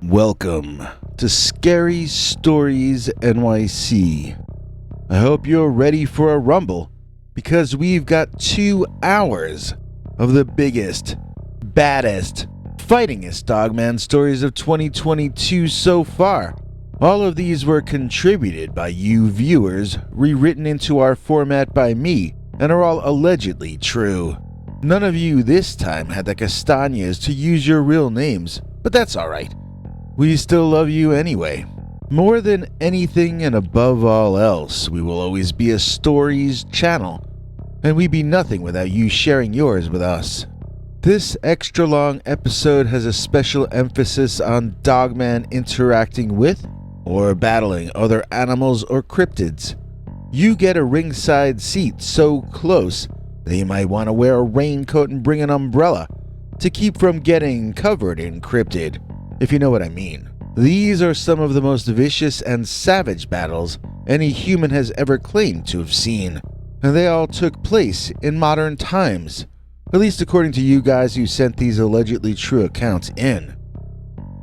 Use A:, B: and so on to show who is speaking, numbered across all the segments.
A: Welcome to Scary Stories NYC. I hope you're ready for a rumble because we've got 2 hours of the biggest, baddest, fightingest Dogman stories of 2022 so far. All of these were contributed by you viewers, rewritten into our format by me, and are all allegedly true. None of you this time had the castañas to use your real names, but that's alright. We still love you anyway. More than anything and above all else, we will always be a stories channel, and we'd be nothing without you sharing yours with us. This extra long episode has a special emphasis on Dogman interacting with or battling other animals or cryptids. You get a ringside seat so close that you might want to wear a raincoat and bring an umbrella to keep from getting covered in cryptid, if you know what I mean. These are some of the most vicious and savage battles any human has ever claimed to have seen, and they all took place in modern times, at least according to you guys who sent these allegedly true accounts in.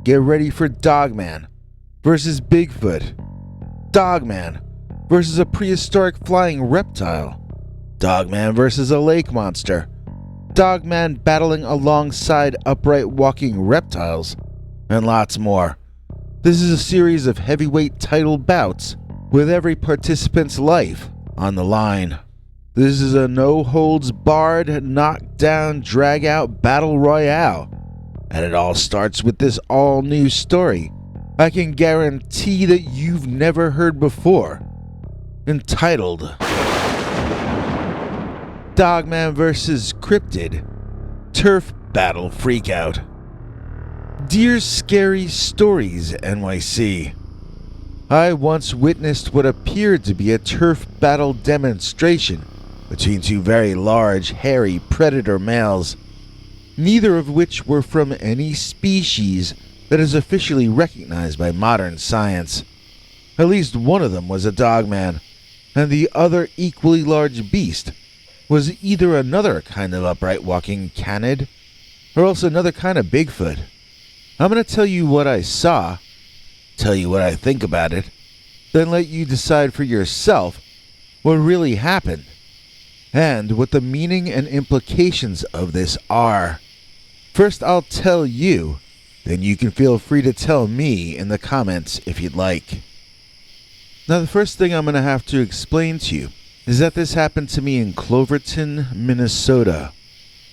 A: Get ready for Dogman versus Bigfoot, Dogman versus a prehistoric flying reptile, Dogman versus a lake monster, Dogman battling alongside upright walking reptiles, and lots more. This is a series of heavyweight title bouts with every participant's life on the line. This is a no-holds-barred, knockdown, drag-out battle royale, and it all starts with this all-new story I can guarantee that you've never heard before, entitled Dogman vs. Cryptid Turf Battle Freakout. Dear Scary Stories NYC, I once witnessed what appeared to be a turf battle demonstration between 2 very large, hairy predator males, neither of which were from any species that is officially recognized by modern science. At least one of them was a dogman, and the other equally large beast was either another kind of upright walking canid, or else another kind of Bigfoot. I'm going to tell you what I saw, tell you what I think about it, then let you decide for yourself what really happened, and what the meaning and implications of this are. First I'll tell you, then you can feel free to tell me in the comments if you'd like. Now the first thing I'm going to have to explain to you is that this happened to me in Cloverton, Minnesota.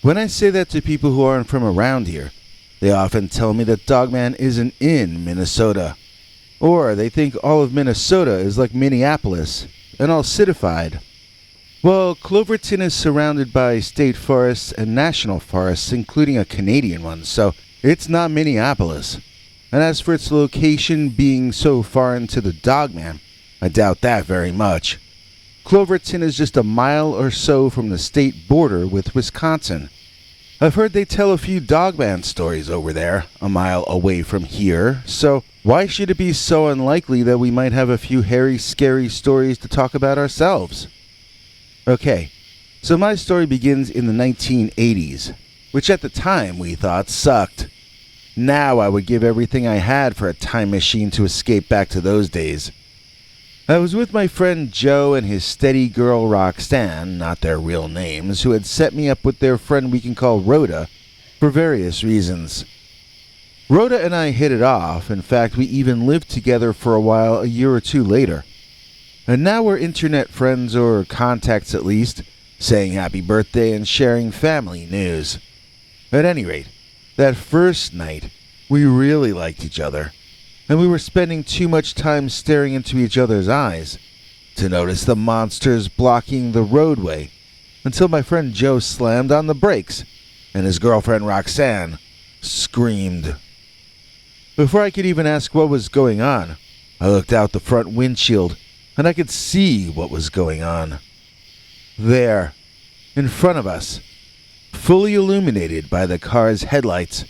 A: When I say that to people who aren't from around here, they often tell me that Dogman isn't in Minnesota, or they think all of Minnesota is like Minneapolis and all citified. Well, Cloverton is surrounded by state forests and national forests, including a Canadian one, so it's not Minneapolis. And as for its location being so far into the Dogman, I doubt that very much. Cloverton is just a mile or so from the state border with Wisconsin. I've heard they tell a few Dogman stories over there, a mile away from here, so why should it be so unlikely that we might have a few hairy, scary stories to talk about ourselves? Okay, so my story begins in the 1980s, which at the time we thought sucked. Now I would give everything I had for a time machine to escape back to those days. I was with my friend Joe and his steady girl Roxanne, not their real names, who had set me up with their friend we can call Rhoda, for various reasons. Rhoda and I hit it off. In fact, we even lived together for a while a year or 2 later. And now we're internet friends, or contacts at least, saying happy birthday and sharing family news. At any rate, that first night, we really liked each other, and we were spending too much time staring into each other's eyes to notice the monsters blocking the roadway until my friend Joe slammed on the brakes and his girlfriend Roxanne screamed. Before I could even ask what was going on, I looked out the front windshield and I could see what was going on. There, in front of us, fully illuminated by the car's headlights,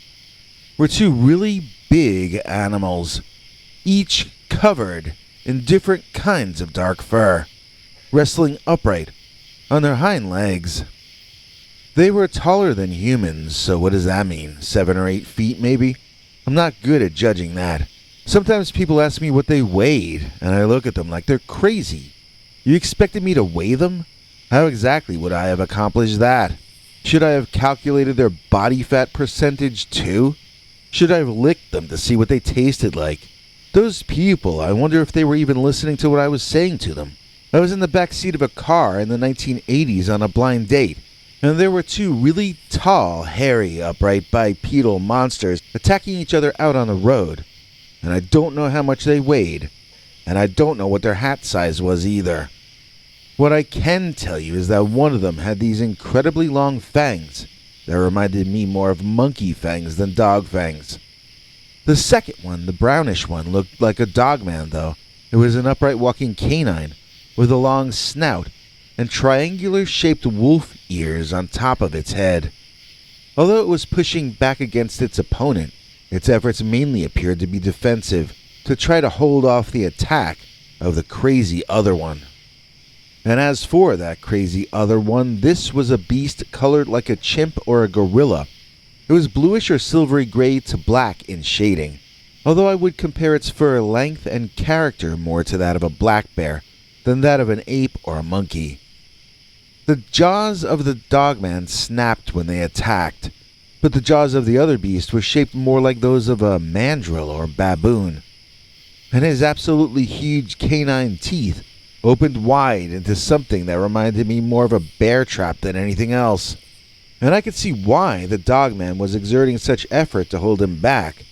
A: were 2 really big animals, each covered in different kinds of dark fur, wrestling upright on their hind legs. They were taller than humans, so what does that mean? 7 or 8 feet maybe? I'm not good at judging that. Sometimes people ask me what they weighed, and I look at them like they're crazy. You expected me to weigh them? How exactly would I have accomplished that? Should I have calculated their body fat percentage too? Should I have licked them to see what they tasted like? Those people, I wonder if they were even listening to what I was saying to them. I was in the back seat of a car in the 1980s on a blind date, and there were two really tall, hairy, upright bipedal monsters attacking each other out on the road. And I don't know how much they weighed, and I don't know what their hat size was either. What I can tell you is that one of them had these incredibly long fangs that reminded me more of monkey fangs than dog fangs. The second one, the brownish one, looked like a Dogman, though. It was an upright walking canine with a long snout and triangular-shaped wolf ears on top of its head. Although it was pushing back against its opponent, its efforts mainly appeared to be defensive, to try to hold off the attack of the crazy other one. And as for that crazy other one, this was a beast colored like a chimp or a gorilla. It was bluish or silvery gray to black in shading, although I would compare its fur length and character more to that of a black bear than that of an ape or a monkey. The jaws of the Dogman snapped when they attacked, but the jaws of the other beast were shaped more like those of a mandrill or baboon, and his absolutely huge canine teeth opened wide into something that reminded me more of a bear trap than anything else. And I could see why the Dogman was exerting such effort to hold him back.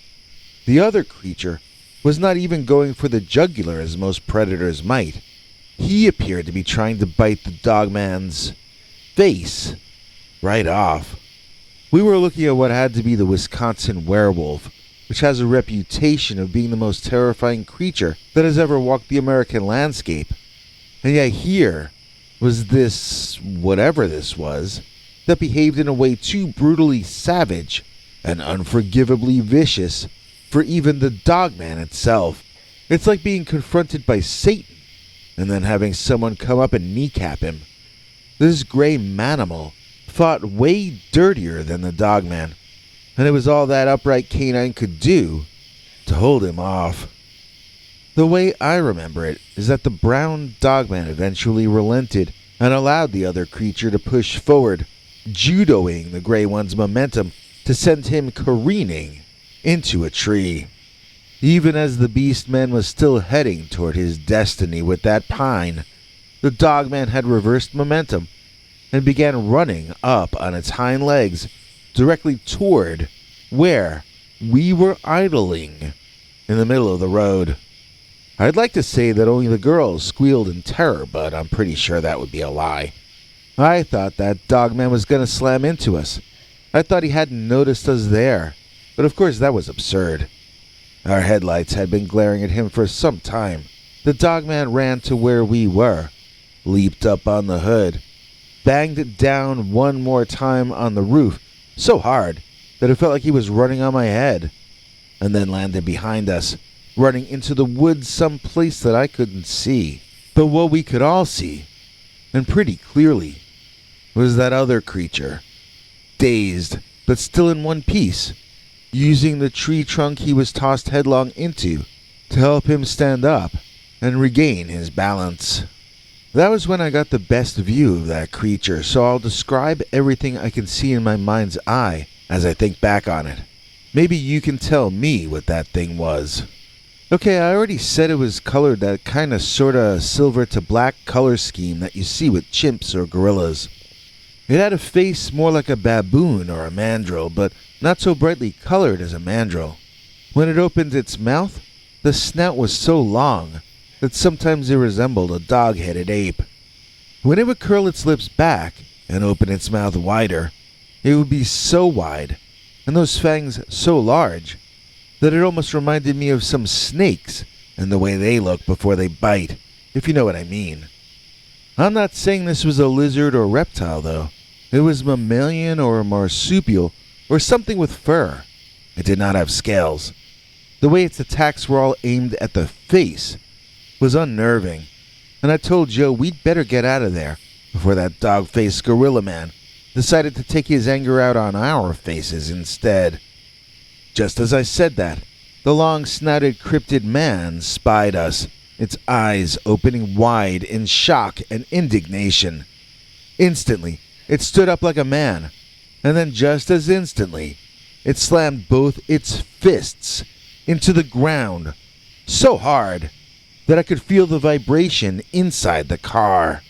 A: The other creature was not even going for the jugular as most predators might. He appeared to be trying to bite the Dogman's face right off. We were looking at what had to be the Wisconsin werewolf, which has a reputation of being the most terrifying creature that has ever walked the American landscape. And yet here was this, whatever this was, that behaved in a way too brutally savage and unforgivably vicious for even the Dogman itself. It's like being confronted by Satan and then having someone come up and kneecap him. This gray manimal fought way dirtier than the Dogman, and it was all that upright canine could do to hold him off. The way I remember it is that the brown Dogman eventually relented and allowed the other creature to push forward, judoing the gray one's momentum to send him careening into a tree. Even as the beastman was still heading toward his destiny with that pine, the Dogman had reversed momentum and began running up on its hind legs directly toward where we were idling in the middle of the road. I'd like to say that only the girls squealed in terror, but I'm pretty sure that would be a lie. I thought that Dogman was going to slam into us. I thought he hadn't noticed us there, but of course that was absurd. Our headlights had been glaring at him for some time. The Dogman ran to where we were, leaped up on the hood, banged it down one more time on the roof, so hard that it felt like he was running on my head, and then landed behind us, running into the woods someplace that I couldn't see. But what we could all see, and pretty clearly, was that other creature, dazed but still in one piece, using the tree trunk he was tossed headlong into to help him stand up and regain his balance. That was when I got the best view of that creature, so I'll describe everything I can see in my mind's eye as I think back on it. Maybe you can tell me what that thing was. Okay, I already said it was colored that kinda sorta silver to black color scheme that you see with chimps or gorillas. It had a face more like a baboon or a mandrill, but not so brightly colored as a mandrill. When it opened its mouth, the snout was so long that sometimes it resembled a dog-headed ape. When it would curl its lips back and open its mouth wider, it would be so wide, and those fangs so large, that it almost reminded me of some snakes and the way they look before they bite, if you know what I mean. I'm not saying this was a lizard or reptile, though. It was mammalian or marsupial or something with fur. It did not have scales. The way its attacks were all aimed at the face was unnerving, and I told Joe we'd better get out of there before that dog-faced gorilla man decided to take his anger out on our faces instead. Just as I said that, the long-snouted cryptid man spied us, its eyes opening wide in shock and indignation. Instantly, it stood up like a man, and then just as instantly, it slammed both its fists into the ground so hard that I could feel the vibration inside the car.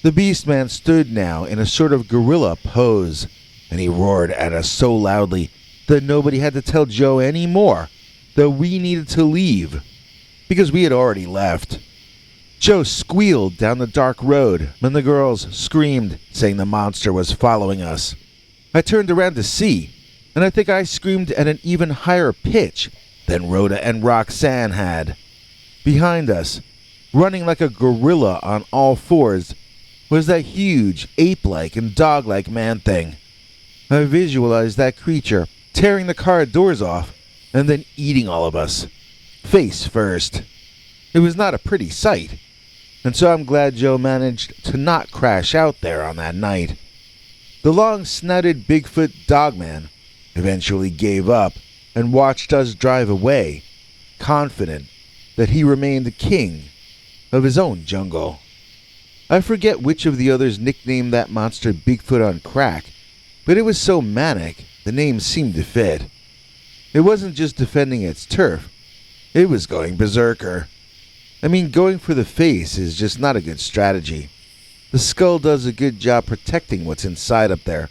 A: The beastman stood now in a sort of gorilla pose, and he roared at us so loudly that nobody had to tell Joe any more that we needed to leave, because we had already left. Joe squealed down the dark road, and the girls screamed, saying the monster was following us. I turned around to see, and I think I screamed at an even higher pitch than Rhoda and Roxanne had. Behind us, running like a gorilla on all fours, was that huge, ape-like and dog-like man-thing. I visualized that creature tearing the car doors off and then eating all of us, face first. It was not a pretty sight, and so I'm glad Joe managed to not crash out there on that night. The long-snouted Bigfoot Dogman eventually gave up and watched us drive away, confident that he remained the king of his own jungle. I forget which of the others nicknamed that monster Bigfoot on crack, but it was so manic the name seemed to fit. It wasn't just defending its turf, it was going berserker. I mean, going for the face is just not a good strategy. The skull does a good job protecting what's inside up there,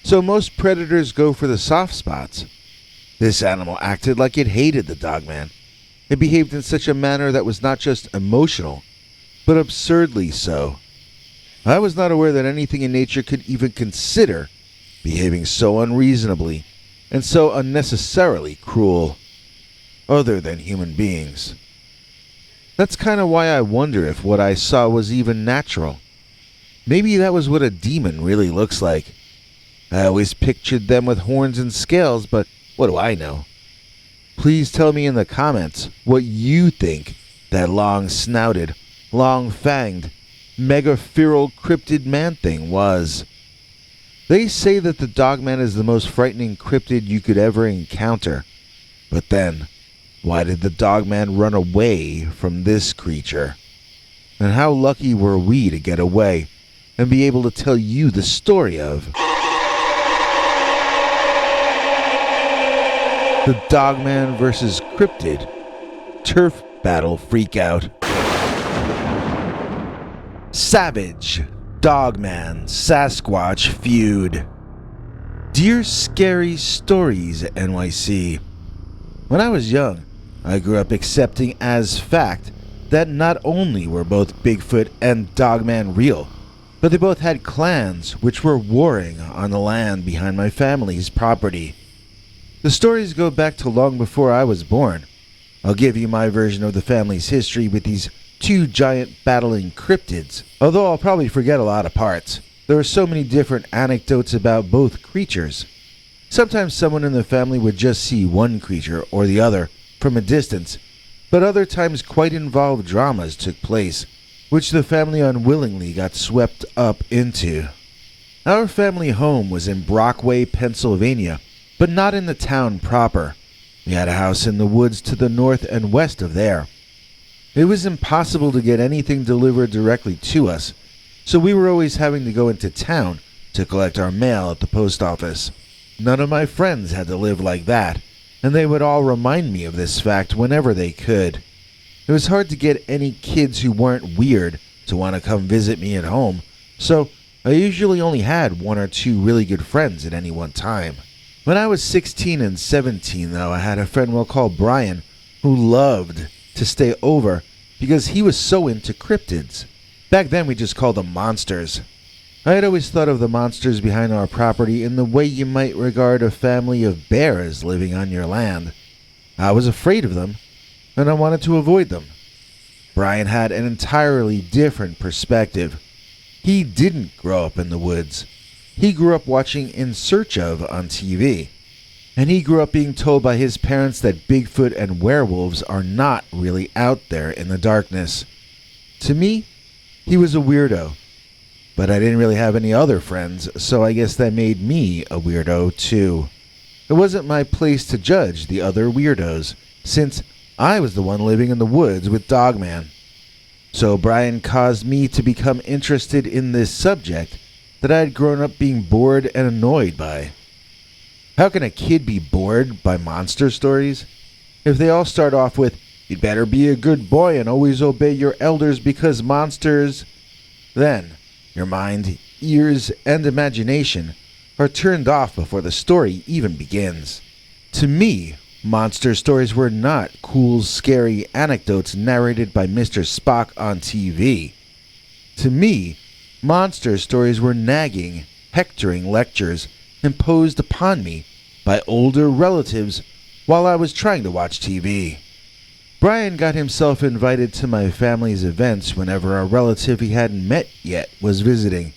A: so most predators go for the soft spots. This animal acted like it hated the Dogman. It behaved in such a manner that was not just emotional, but absurdly so. I was not aware that anything in nature could even consider behaving so unreasonably and so unnecessarily cruel, other than human beings. That's kind of why I wonder if what I saw was even natural. Maybe that was what a demon really looks like. I always pictured them with horns and scales, but what do I know? Please tell me in the comments what you think that long-snouted, long-fanged, mega-feral cryptid man-thing was. They say that the Dogman is the most frightening cryptid you could ever encounter. But then, why did the Dogman run away from this creature? And how lucky were we to get away and be able to tell you the story of the Dogman vs. Cryptid Turf Battle Freakout. Savage Dogman Sasquatch Feud. Dear Scary Stories NYC. When I was young, I grew up accepting as fact that not only were both Bigfoot and Dogman real, but they both had clans which were warring on the land behind my family's property. The stories go back to long before I was born. I'll give you my version of the family's history with these two giant battling cryptids, although I'll probably forget a lot of parts. There are so many different anecdotes about both creatures. Sometimes someone in the family would just see one creature or the other from a distance, but other times quite involved dramas took place, which the family unwillingly got swept up into. Our family home was in Brockway, Pennsylvania, but not in the town proper. We had a house in the woods to the north and west of there. It was impossible to get anything delivered directly to us, so we were always having to go into town to collect our mail at the post office. None of my friends had to live like that, and they would all remind me of this fact whenever they could. It was hard to get any kids who weren't weird to want to come visit me at home, so I usually only had one or two really good friends at any one time. When I was 16 and 17, though, I had a friend we'll call Brian, who loved to stay over because he was so into cryptids. Back then we just called them monsters. I had always thought of the monsters behind our property in the way you might regard a family of bears living on your land. I was afraid of them, and I wanted to avoid them. Brian had an entirely different perspective. He didn't grow up in the woods. He grew up watching In Search Of on TV. And he grew up being told by his parents that Bigfoot and werewolves are not really out there in the darkness. To me, he was a weirdo. But I didn't really have any other friends, so I guess that made me a weirdo too. It wasn't my place to judge the other weirdos, since I was the one living in the woods with Dogman. So Brian caused me to become interested in this subject that I had grown up being bored and annoyed by. How can a kid be bored by monster stories? If they all start off with, "You'd better be a good boy and always obey your elders because monsters," then your mind, ears, and imagination are turned off before the story even begins. To me, monster stories were not cool, scary anecdotes narrated by Mr. Spock on TV. To me, monster stories were nagging, hectoring lectures imposed upon me by older relatives while I was trying to watch TV. Brian got himself invited to my family's events whenever a relative he hadn't met yet was visiting.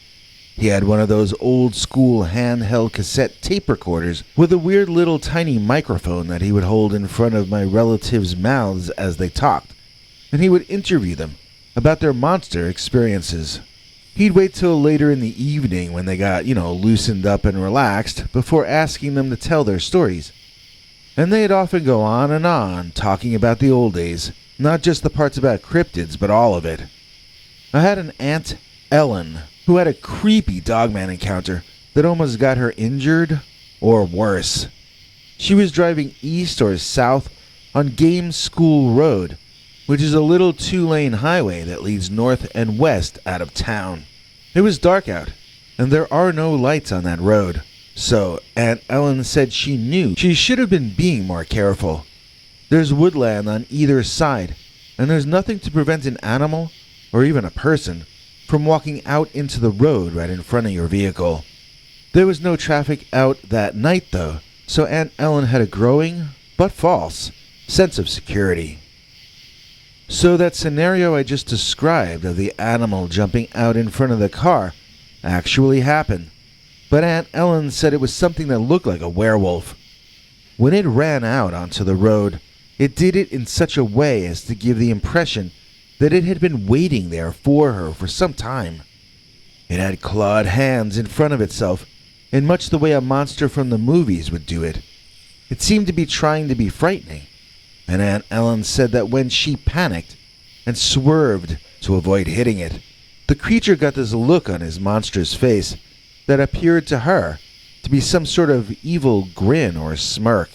A: He had one of those old-school handheld cassette tape recorders with a weird little tiny microphone that he would hold in front of my relatives' mouths as they talked, and he would interview them about their monster experiences. He'd wait till later in the evening when they got, loosened up and relaxed before asking them to tell their stories. And they'd often go on, talking about the old days, not just the parts about cryptids, but all of it. I had an Aunt Ellen who had a creepy Dogman encounter that almost got her injured, or worse. She was driving east or south on Game School Road, which is a little two-lane highway that leads north and west out of town. It was dark out, and there are no lights on that road, so Aunt Ellen said she knew she should have been being more careful. There's woodland on either side, and there's nothing to prevent an animal, or even a person, from walking out into the road right in front of your vehicle. There was no traffic out that night, though, so Aunt Ellen had a growing, but false, sense of security. So that scenario I just described of the animal jumping out in front of the car actually happened, but Aunt Ellen said it was something that looked like a werewolf. When it ran out onto the road, it did it in such a way as to give the impression that it had been waiting there for her for some time. It had clawed hands in front of itself, in much the way a monster from the movies would do it. It seemed to be trying to be frightening, and Aunt Ellen said that when she panicked and swerved to avoid hitting it, the creature got this look on his monstrous face that appeared to her to be some sort of evil grin or smirk.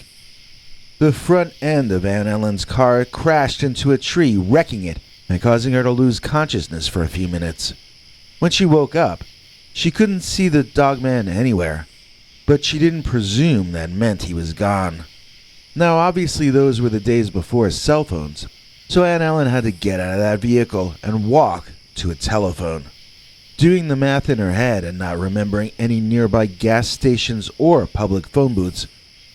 A: The front end of Aunt Ellen's car crashed into a tree, wrecking it and causing her to lose consciousness for a few minutes. When she woke up, she couldn't see the Dogman anywhere, but she didn't presume that meant he was gone. Now, obviously those were the days before cell phones, so Aunt Ellen had to get out of that vehicle and walk to a telephone. Doing the math in her head and not remembering any nearby gas stations or public phone booths,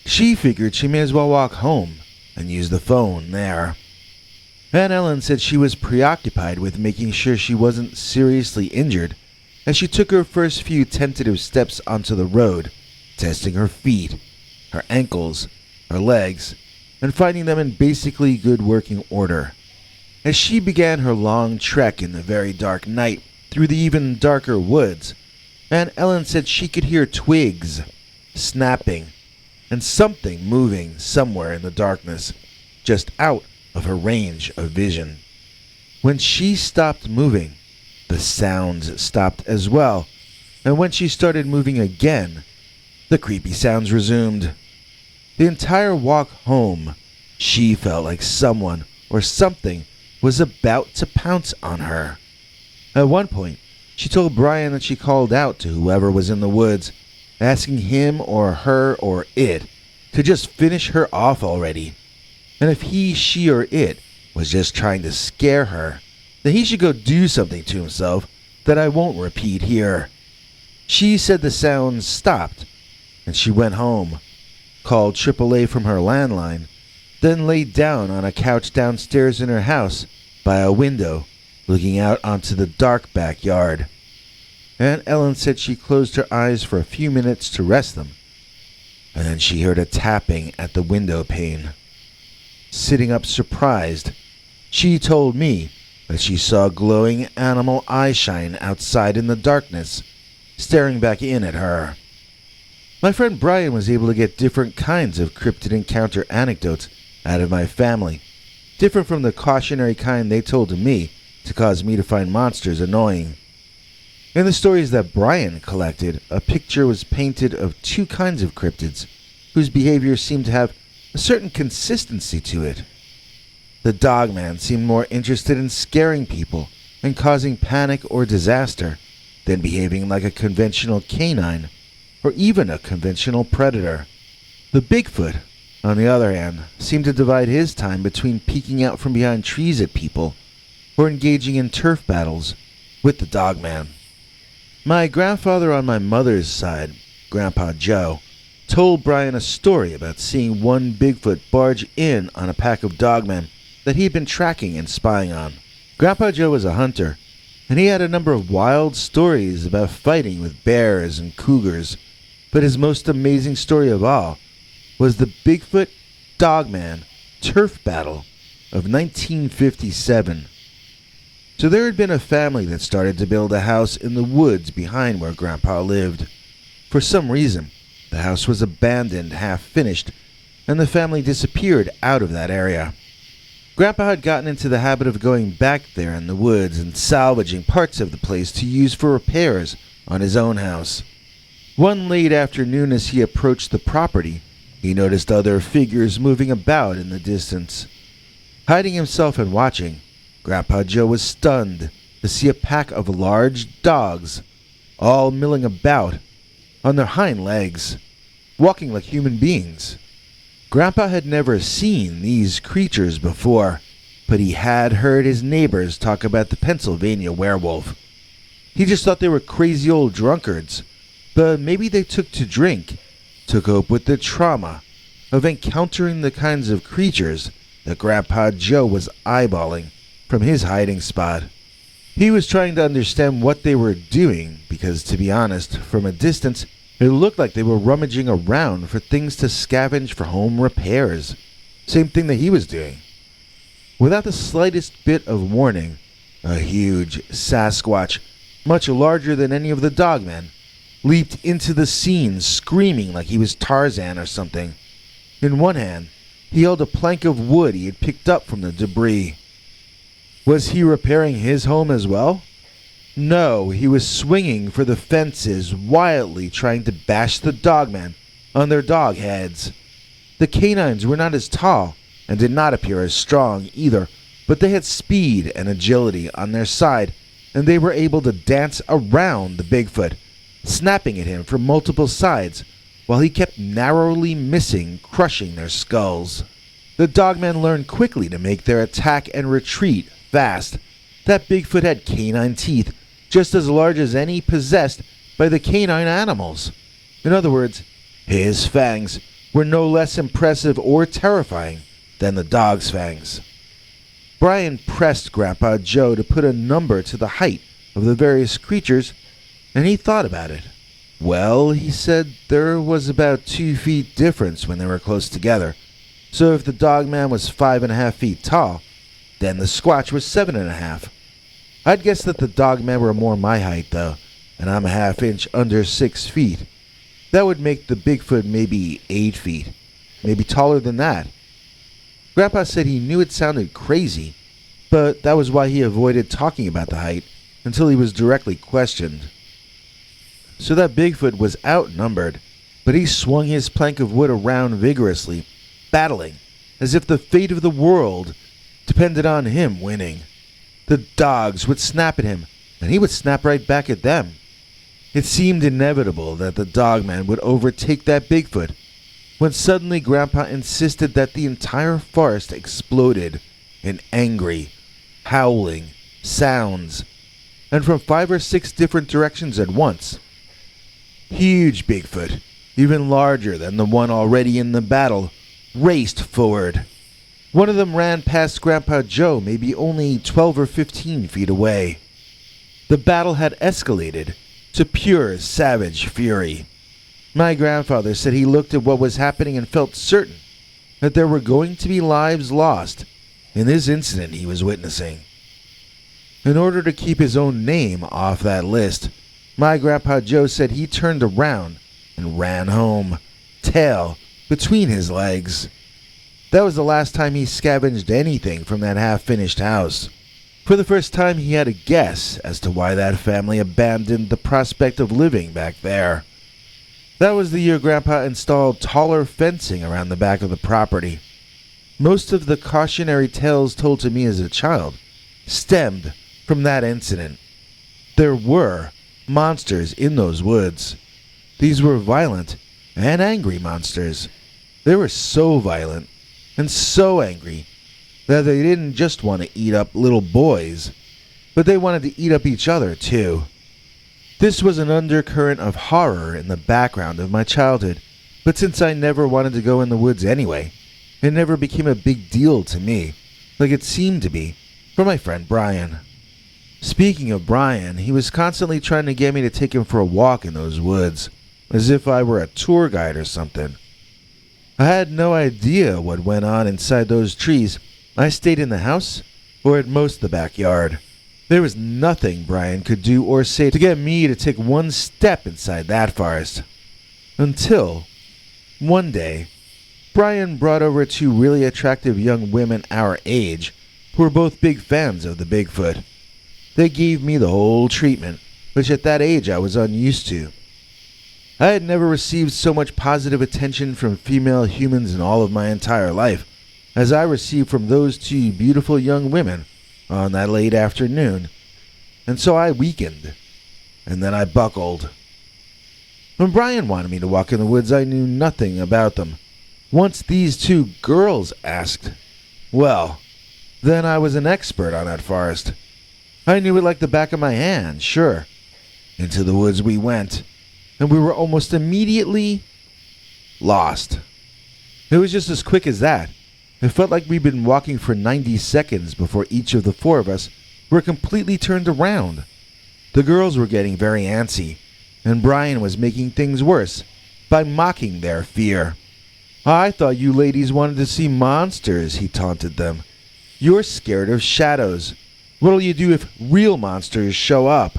A: she figured she may as well walk home and use the phone there. Aunt Ellen said she was preoccupied with making sure she wasn't seriously injured as she took her first few tentative steps onto the road, testing her feet, her ankles, her legs, and finding them in basically good working order. As she began her long trek in the very dark night through the even darker woods, Aunt Ellen said she could hear twigs snapping and something moving somewhere in the darkness, just out of her range of vision. When she stopped moving, the sounds stopped as well, and when she started moving again, the creepy sounds resumed. The entire walk home, she felt like someone or something was about to pounce on her. At one point, she told Brian that she called out to whoever was in the woods, asking him or her or it to just finish her off already. And if he, she, or it was just trying to scare her, then he should go do something to himself that I won't repeat here. She said the sounds stopped, and she went home, called AAA from her landline, then laid down on a couch downstairs in her house by a window looking out onto the dark backyard. Aunt Ellen said she closed her eyes for a few minutes to rest them, and then she heard a tapping at the window pane. Sitting up surprised, she told me that she saw glowing animal eyeshine outside in the darkness, staring back in at her. My friend Brian was able to get different kinds of cryptid encounter anecdotes out of my family, different from the cautionary kind they told to me to cause me to find monsters annoying. In the stories that Brian collected, a picture was painted of two kinds of cryptids whose behavior seemed to have a certain consistency to it. The Dogman seemed more interested in scaring people and causing panic or disaster than behaving like a conventional canine or even a conventional predator. The Bigfoot, on the other hand, seemed to divide his time between peeking out from behind trees at people or engaging in turf battles with the Dogman. My grandfather on my mother's side, Grandpa Joe, told Brian a story about seeing one Bigfoot barge in on a pack of Dogmen that he had been tracking and spying on. Grandpa Joe was a hunter, and he had a number of wild stories about fighting with bears and cougars, but his most amazing story of all was the Bigfoot Dogman turf battle of 1957. So there had been a family that started to build a house in the woods behind where Grandpa lived. For some reason, the house was abandoned, half-finished, and the family disappeared out of that area. Grandpa had gotten into the habit of going back there in the woods and salvaging parts of the place to use for repairs on his own house. One late afternoon as he approached the property, he noticed other figures moving about in the distance. Hiding himself and watching, Grandpa Joe was stunned to see a pack of large dogs, all milling about on their hind legs, walking like human beings. Grandpa had never seen these creatures before, but he had heard his neighbors talk about the Pennsylvania werewolf. He just thought they were crazy old drunkards, but maybe they took to drink to cope with the trauma of encountering the kinds of creatures that Grandpa Joe was eyeballing from his hiding spot. He was trying to understand what they were doing because, to be honest, from a distance, it looked like they were rummaging around for things to scavenge for home repairs. Same thing that he was doing. Without the slightest bit of warning, a huge Sasquatch, much larger than any of the Dogmen, leaped into the scene screaming like he was Tarzan or something. In one hand, he held a plank of wood he had picked up from the debris. Was he repairing his home as well? No, he was swinging for the fences, wildly trying to bash the Dogmen on their dog heads. The canines were not as tall and did not appear as strong either, but they had speed and agility on their side, and they were able to dance around the Bigfoot, snapping at him from multiple sides, while he kept narrowly missing, crushing their skulls. The Dogmen learned quickly to make their attack and retreat fast. That Bigfoot had canine teeth, just as large as any possessed by the canine animals. In other words, his fangs were no less impressive or terrifying than the dog's fangs. Brian pressed Grandpa Joe to put a number to the height of the various creatures, and he thought about it. Well, he said, there was about 2 feet difference when they were close together. So if the Dogman was 5.5 feet tall, then the Squatch was 7.5. I'd guess that the Dogmen were more my height, though, and I'm a half inch under 6 feet. That would make the Bigfoot maybe 8 feet, maybe taller than that. Grandpa said he knew it sounded crazy, but that was why he avoided talking about the height until he was directly questioned. So that Bigfoot was outnumbered, but he swung his plank of wood around vigorously, battling, as if the fate of the world depended on him winning. The dogs would snap at him, and he would snap right back at them. It seemed inevitable that the Dogman would overtake that Bigfoot, when suddenly Grandpa insisted that the entire forest exploded in angry, howling sounds, and from 5 or 6 different directions at once. Huge Bigfoot, even larger than the one already in the battle, raced forward. One of them ran past Grandpa Joe, maybe only 12 or 15 feet away. The battle had escalated to pure savage fury. My grandfather said he looked at what was happening and felt certain that there were going to be lives lost in this incident he was witnessing. In order to keep his own name off that list, my Grandpa Joe said he turned around and ran home, tail between his legs. That was the last time he scavenged anything from that half-finished house. For the first time, he had a guess as to why that family abandoned the prospect of living back there. That was the year Grandpa installed taller fencing around the back of the property. Most of the cautionary tales told to me as a child stemmed from that incident. There were monsters in those woods. These were violent and angry monsters. They were so violent and so angry that they didn't just want to eat up little boys, but they wanted to eat up each other too. This was an undercurrent of horror in the background of my childhood, but since I never wanted to go in the woods anyway, it never became a big deal to me, like it seemed to be for my friend Brian. Speaking of Brian, he was constantly trying to get me to take him for a walk in those woods, as if I were a tour guide or something. I had no idea what went on inside those trees. I stayed in the house, or at most the backyard. There was nothing Brian could do or say to get me to take one step inside that forest. Until, one day, Brian brought over two really attractive young women our age, who were both big fans of the Bigfoot. They gave me the whole treatment, which at that age I was unused to. I had never received so much positive attention from female humans in all of my entire life as I received from those two beautiful young women on that late afternoon, and so I weakened, and then I buckled. When Brian wanted me to walk in the woods, I knew nothing about them. Once these two girls asked, well, then I was an expert on that forest. I knew it like the back of my hand, sure. Into the woods we went, and we were almost immediately lost. It was just as quick as that. It felt like we'd been walking for 90 seconds before each of the four of us were completely turned around. The girls were getting very antsy, and Brian was making things worse by mocking their fear. I thought you ladies wanted to see monsters, he taunted them. You're scared of shadows. What'll you do if real monsters show up?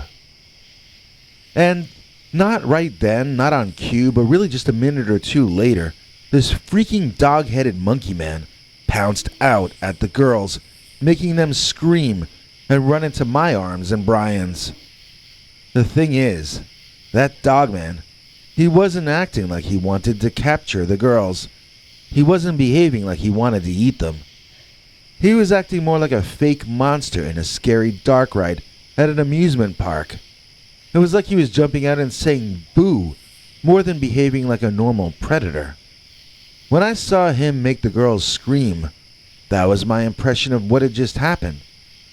A: And not right then, not on cue, but really just a minute or two later, this freaking dog-headed monkey man pounced out at the girls, making them scream and run into my arms and Brian's. The thing is, that Dogman, he wasn't acting like he wanted to capture the girls. He wasn't behaving like he wanted to eat them. He was acting more like a fake monster in a scary dark ride at an amusement park. It was like he was jumping out and saying boo, more than behaving like a normal predator. When I saw him make the girls scream, that was my impression of what had just happened.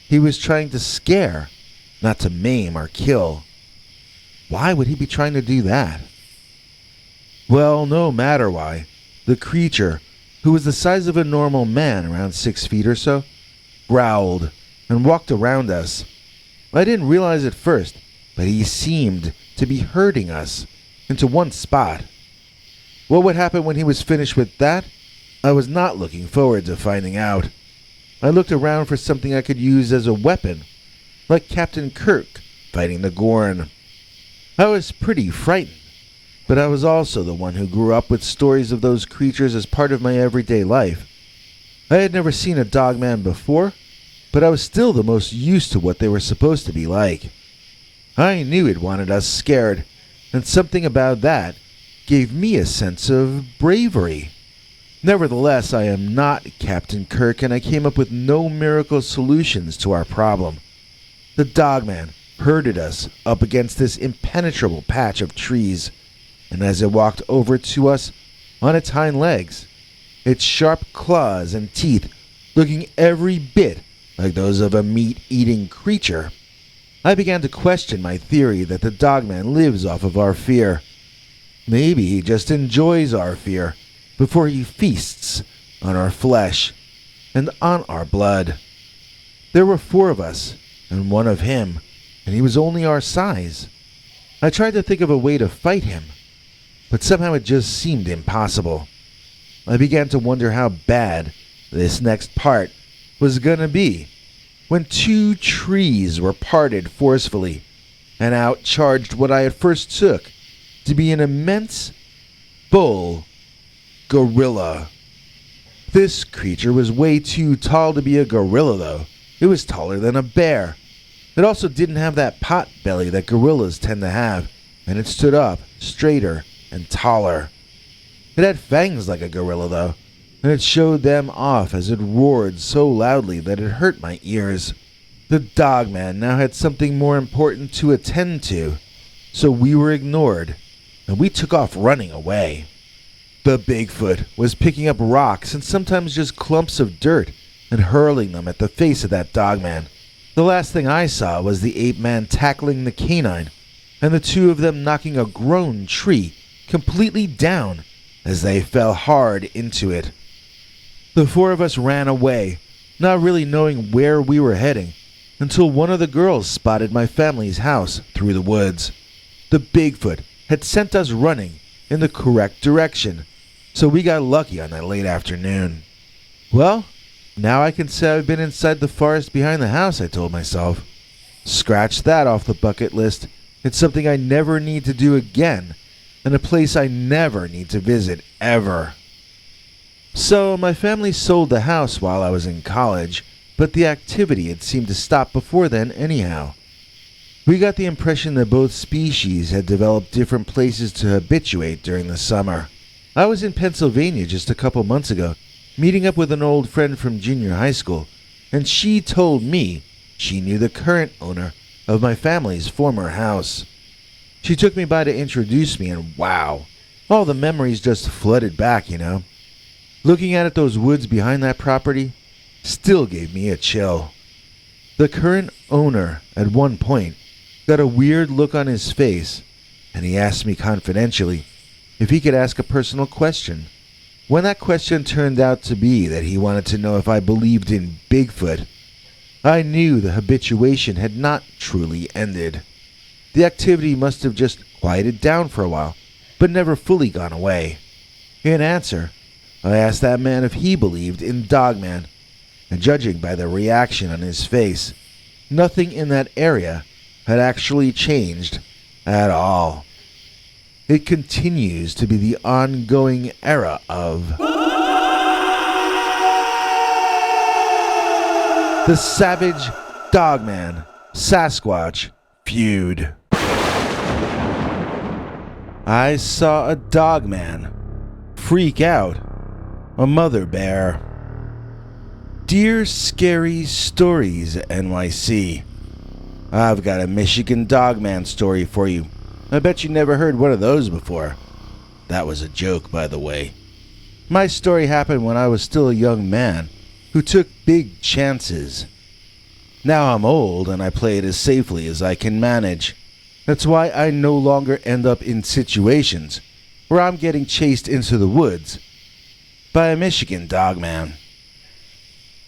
A: He was trying to scare, not to maim or kill. Why would he be trying to do that? Well, no matter why, the creature, who was the size of a normal man, around 6 feet or so, growled and walked around us. I didn't realize at first, but he seemed to be herding us into one spot. What would happen when he was finished with that? I was not looking forward to finding out. I looked around for something I could use as a weapon, like Captain Kirk fighting the Gorn. I was pretty frightened, but I was also the one who grew up with stories of those creatures as part of my everyday life. I had never seen a dogman before, but I was still the most used to what they were supposed to be like. I knew it wanted us scared, and something about that gave me a sense of bravery. Nevertheless, I am not Captain Kirk, and I came up with no miracle solutions to our problem. The Dogman herded us up against this impenetrable patch of trees, and as it walked over to us on its hind legs, its sharp claws and teeth looking every bit like those of a meat-eating creature, I began to question my theory that the Dogman lives off of our fear. Maybe he just enjoys our fear before he feasts on our flesh and on our blood. There were 4 of us and 1 of him, and he was only our size. I tried to think of a way to fight him, but somehow it just seemed impossible. I began to wonder how bad this next part was gonna be when 2 trees were parted forcefully, and out charged what I at first took to be an immense bull gorilla. This creature was way too tall to be a gorilla, though. It was taller than a bear. It also didn't have that pot belly that gorillas tend to have, and it stood up straighter and taller. It had fangs like a gorilla, though, and it showed them off as it roared so loudly that it hurt my ears. The Dogman now had something more important to attend to, so we were ignored, and we took off running away. The Bigfoot was picking up rocks and sometimes just clumps of dirt and hurling them at the face of that Dogman. The last thing I saw was the ape man tackling the canine, and the two of them knocking a grown tree completely down as they fell hard into it. The four of us ran away, not really knowing where we were heading, until one of the girls spotted my family's house through the woods. The Bigfoot had sent us running in the correct direction, so we got lucky on that late afternoon. Well, now I can say I've been inside the forest behind the house, I told myself. Scratch that off the bucket list. It's something I never need to do again, and a place I never need to visit ever. So my family sold the house while I was in college, but the activity had seemed to stop before then anyhow. We got the impression that both species had developed different places to habituate during the summer. I was in Pennsylvania just a couple months ago, meeting up with an old friend from junior high school, and she told me she knew the current owner of my family's former house. She took me by to introduce me, and wow, all the memories just flooded back, you know. Looking at those woods behind that property still gave me a chill. The current owner, at one point, got a weird look on his face, and he asked me confidentially if he could ask a personal question. When that question turned out to be that he wanted to know if I believed in Bigfoot, I knew the habituation had not truly ended. The activity must have just quieted down for a while, but never fully gone away. In answer, I asked that man if he believed in Dogman, and judging by the reaction on his face, nothing in that area had actually changed at all. It continues to be the ongoing era of the savage Dogman Sasquatch feud. I saw a Dogman freak out a mother bear. Dear Scary Stories NYC, I've got a Michigan Dogman story for you. I bet you never heard one of those before. That was a joke, by the way. My story happened when I was still a young man who took big chances. Now I'm old and I play it as safely as I can manage. That's why I no longer end up in situations where I'm getting chased into the woods by a Michigan Dogman.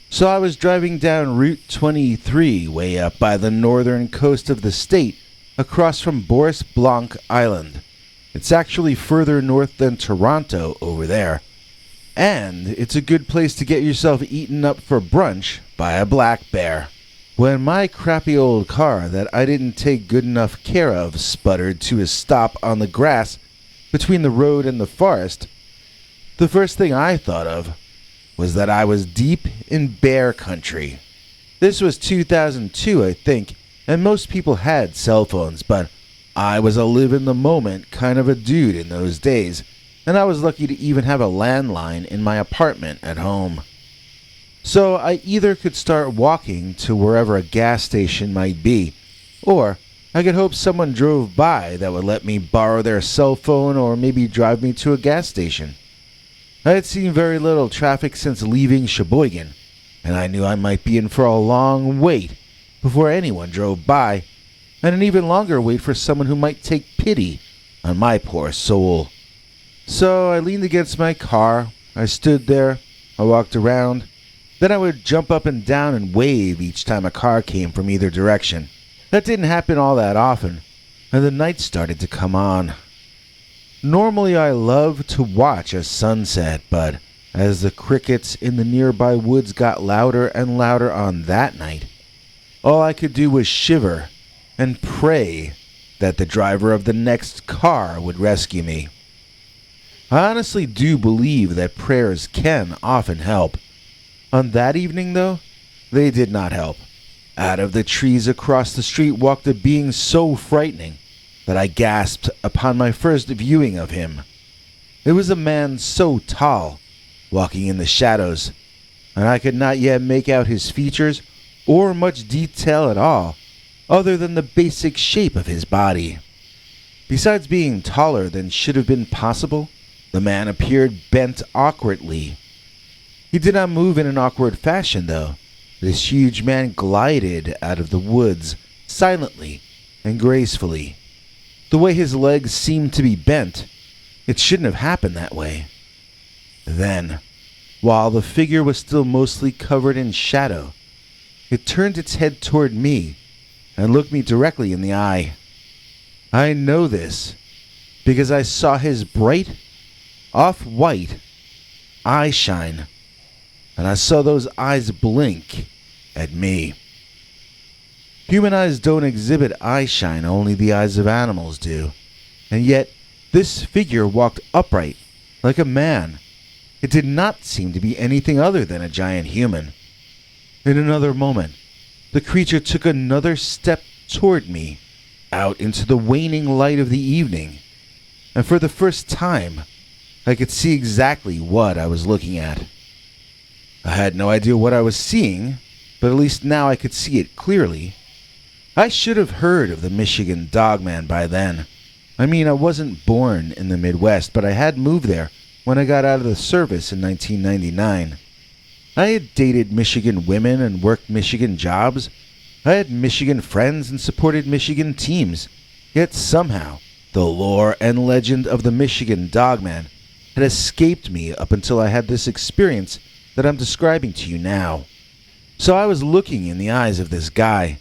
A: So I was driving down Route 23 way up by the northern coast of the state, across from Boris Blanc Island. It's actually further north than Toronto over there. And it's a good place to get yourself eaten up for brunch by a black bear. When my crappy old car that I didn't take good enough care of sputtered to a stop on the grass between the road and the forest, the first thing I thought of was that I was deep in bear country. This was 2002, I think, and most people had cell phones, but I was a live-in-the-moment kind of a dude in those days, and I was lucky to even have a landline in my apartment at home. So I either could start walking to wherever a gas station might be, or I could hope someone drove by that would let me borrow their cell phone or maybe drive me to a gas station. I had seen very little traffic since leaving Sheboygan, and I knew I might be in for a long wait before anyone drove by, and an even longer wait for someone who might take pity on my poor soul. So I leaned against my car, I stood there, I walked around, then I would jump up and down and wave each time a car came from either direction. That didn't happen all that often, and the night started to come on. Normally I love to watch a sunset, but as the crickets in the nearby woods got louder and louder on that night, all I could do was shiver and pray that the driver of the next car would rescue me. I honestly do believe that prayers can often help. On that evening, though, they did not help. Out of the trees across the street walked a being so frightening that I gasped upon my first viewing of him. It was a man so tall, walking in the shadows, and I could not yet make out his features or much detail at all, other than the basic shape of his body. Besides being taller than should have been possible, the man appeared bent awkwardly. He did not move in an awkward fashion, though. This huge man glided out of the woods silently and gracefully. The way his legs seemed to be bent, it shouldn't have happened that way. Then, while the figure was still mostly covered in shadow, it turned its head toward me and looked me directly in the eye. I know this because I saw his bright, off-white eye shine, and I saw those eyes blink at me. Human eyes don't exhibit eye shine, only the eyes of animals do. And yet, this figure walked upright, like a man. It did not seem to be anything other than a giant human. In another moment, the creature took another step toward me, out into the waning light of the evening, and for the first time, I could see exactly what I was looking at. I had no idea what I was seeing, but at least now I could see it clearly. I should have heard of the Michigan Dogman by then. I mean, I wasn't born in the Midwest, but I had moved there when I got out of the service in 1999. I had dated Michigan women and worked Michigan jobs. I had Michigan friends and supported Michigan teams. Yet somehow, the lore and legend of the Michigan Dogman had escaped me up until I had this experience that I'm describing to you now. So I was looking in the eyes of this guy,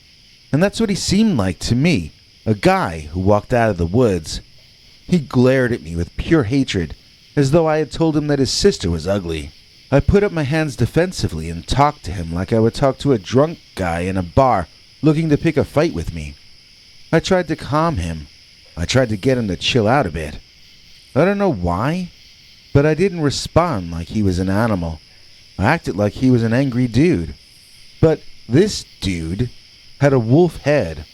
A: and that's what he seemed like to me, a guy who walked out of the woods. He glared at me with pure hatred, as though I had told him that his sister was ugly. I put up my hands defensively and talked to him like I would talk to a drunk guy in a bar looking to pick a fight with me. I tried to calm him. I tried to get him to chill out a bit. I don't know why, but I didn't respond like he was an animal. I acted like he was an angry dude. But this dude had a wolf head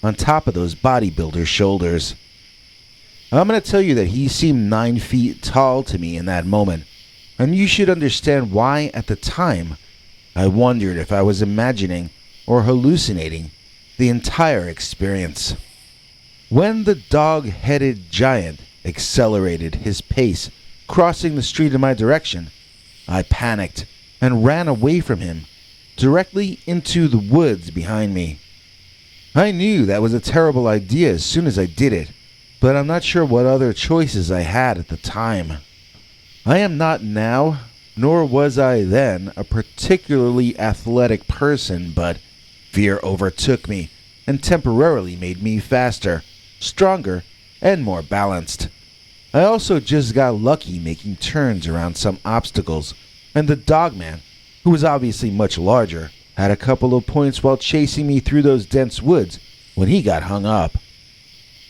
A: on top of those bodybuilder shoulders. I'm going to tell you that he seemed 9 feet tall to me in that moment, and you should understand why at the time I wondered if I was imagining or hallucinating the entire experience. When the dog-headed giant accelerated his pace, crossing the street in my direction, I panicked and ran away from him, directly into the woods behind me. I knew that was a terrible idea as soon as I did it, but I'm not sure what other choices I had at the time. I am not now, nor was I then, a particularly athletic person, but fear overtook me and temporarily made me faster, stronger, and more balanced. I also just got lucky making turns around some obstacles, and the dogman, who was obviously much larger, had a couple of points while chasing me through those dense woods when he got hung up.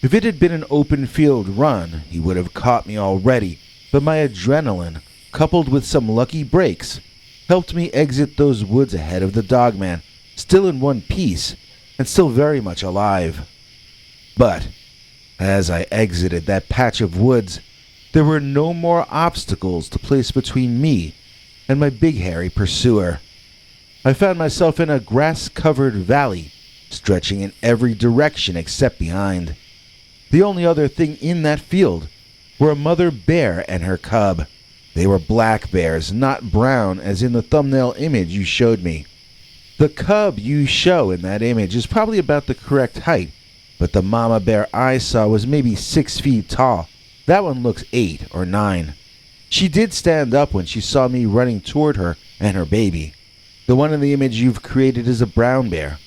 A: If it had been an open field run, he would have caught me already, but my adrenaline, coupled with some lucky breaks, helped me exit those woods ahead of the dogman, still in one piece and still very much alive. But as I exited that patch of woods, there were no more obstacles to place between me and my big hairy pursuer. I found myself in a grass-covered valley, stretching in every direction except behind. The only other thing in that field were a mother bear and her cub. They were black bears, not brown as in the thumbnail image you showed me. The cub you show in that image is probably about the correct height, but the mama bear I saw was maybe 6 feet tall. That one looks 8 or 9. She did stand up when she saw me running toward her and her baby. The one in the image you've created is a brown bear.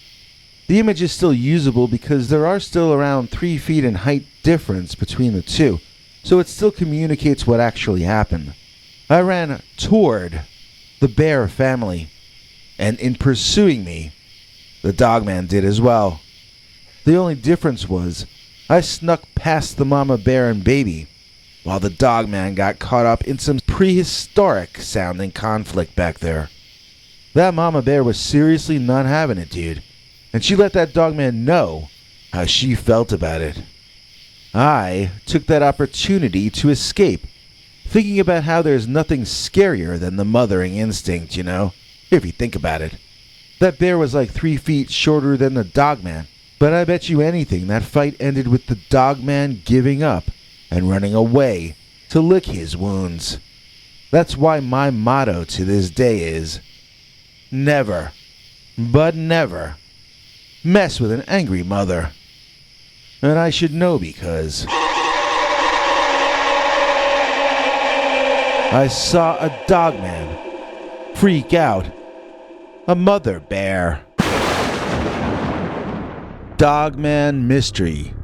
A: The image is still usable because there are still around 3 feet in height difference between the two, so it still communicates what actually happened. I ran toward the bear family, and in pursuing me, the dogman did as well. The only difference was I snuck past the mama bear and baby, while the Dogman got caught up in some prehistoric sounding conflict back there. That mama bear was seriously not having it, dude, and she let that Dogman know how she felt about it. I took that opportunity to escape, thinking about how there's nothing scarier than the mothering instinct, you know, if you think about it. That bear was like 3 feet shorter than the Dogman, but I bet you anything that fight ended with the Dogman giving up and running away to lick his wounds. That's why my motto to this day is, never, but never, mess with an angry mother. And I should know because I saw a Dogman freak out a mother bear. Dogman mystery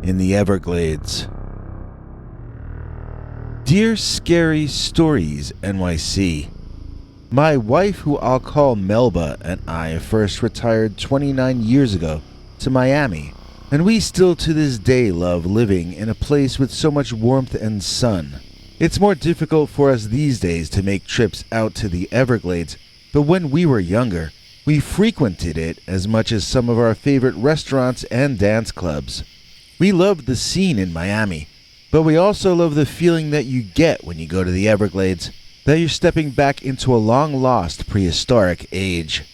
A: in the Everglades. Dear Scary Stories NYC, my wife, who I'll call Melba, and I first retired 29 years ago to Miami, and we still to this day love living in a place with so much warmth and sun. It's more difficult for us these days to make trips out to the Everglades, but when we were younger, we frequented it as much as some of our favorite restaurants and dance clubs. We loved the scene in Miami, but we also love the feeling that you get when you go to the Everglades, that you're stepping back into a long-lost prehistoric age.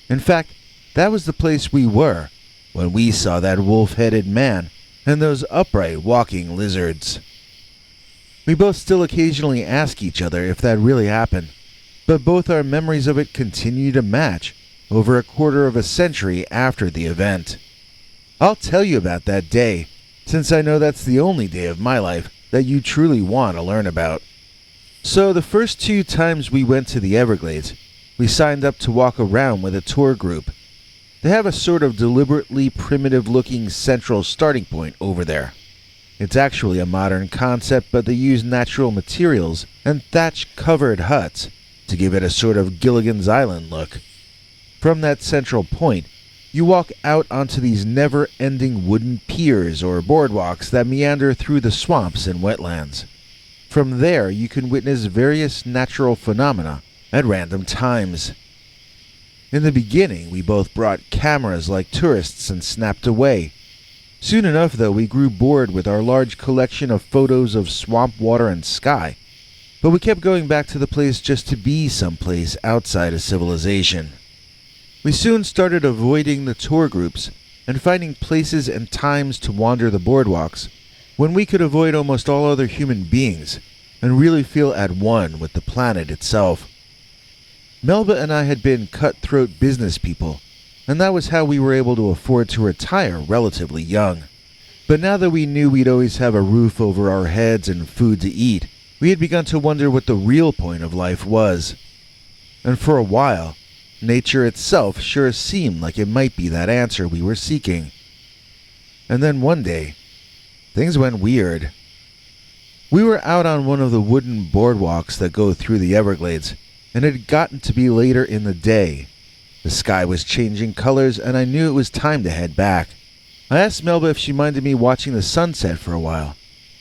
A: In fact, that was the place we were when we saw that wolf-headed man and those upright walking lizards. We both still occasionally ask each other if that really happened, but both our memories of it continue to match over a quarter of a century after the event. I'll tell you about that day, since I know that's the only day of my life that you truly want to learn about. So the first 2 times we went to the Everglades, we signed up to walk around with a tour group. They have a sort of deliberately primitive-looking central starting point over there. It's actually a modern concept, but they use natural materials and thatch-covered huts to give it a sort of Gilligan's Island look. From that central point, you walk out onto these never-ending wooden piers or boardwalks that meander through the swamps and wetlands. From there, you can witness various natural phenomena at random times. In the beginning, we both brought cameras like tourists and snapped away. Soon enough, though, we grew bored with our large collection of photos of swamp water and sky, but we kept going back to the place just to be someplace outside of civilization. We soon started avoiding the tour groups and finding places and times to wander the boardwalks when we could avoid almost all other human beings and really feel at one with the planet itself. Melba and I had been cutthroat business people, and that was how we were able to afford to retire relatively young. But now that we knew we'd always have a roof over our heads and food to eat, we had begun to wonder what the real point of life was. And for a while, nature itself sure seemed like it might be that answer we were seeking. And then one day, things went weird. We were out on one of the wooden boardwalks that go through the Everglades, and it had gotten to be later in the day. The sky was changing colors, and I knew it was time to head back. I asked Melba if she minded me watching the sunset for a while.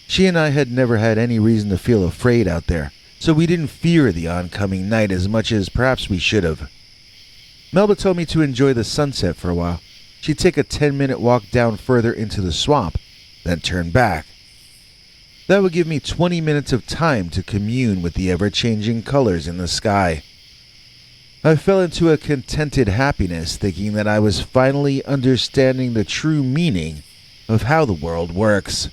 A: She and I had never had any reason to feel afraid out there, so we didn't fear the oncoming night as much as perhaps we should have. Melba told me to enjoy the sunset for a while. She'd take a 10-minute walk down further into the swamp, then turn back. That would give me 20 minutes of time to commune with the ever-changing colors in the sky. I fell into a contented happiness, thinking that I was finally understanding the true meaning of how the world works.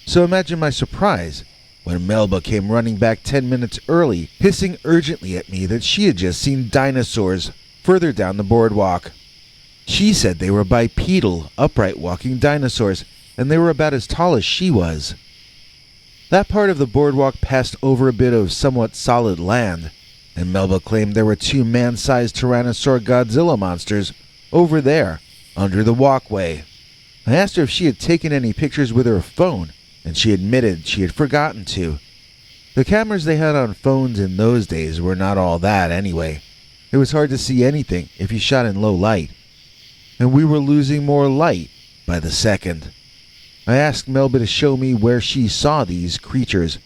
A: So imagine my surprise when Melba came running back 10 minutes early, hissing urgently at me that she had just seen dinosaurs further down the boardwalk. She said they were bipedal, upright walking dinosaurs, and they were about as tall as she was. That part of the boardwalk passed over a bit of somewhat solid land, and Melba claimed there were 2 man-sized Tyrannosaur Godzilla monsters over there, under the walkway. I asked her if she had taken any pictures with her phone, and she admitted she had forgotten to. The cameras they had on phones in those days were not all that anyway. It was hard to see anything if you shot in low light, and we were losing more light by the second. I asked Melba to show me where she saw these creatures,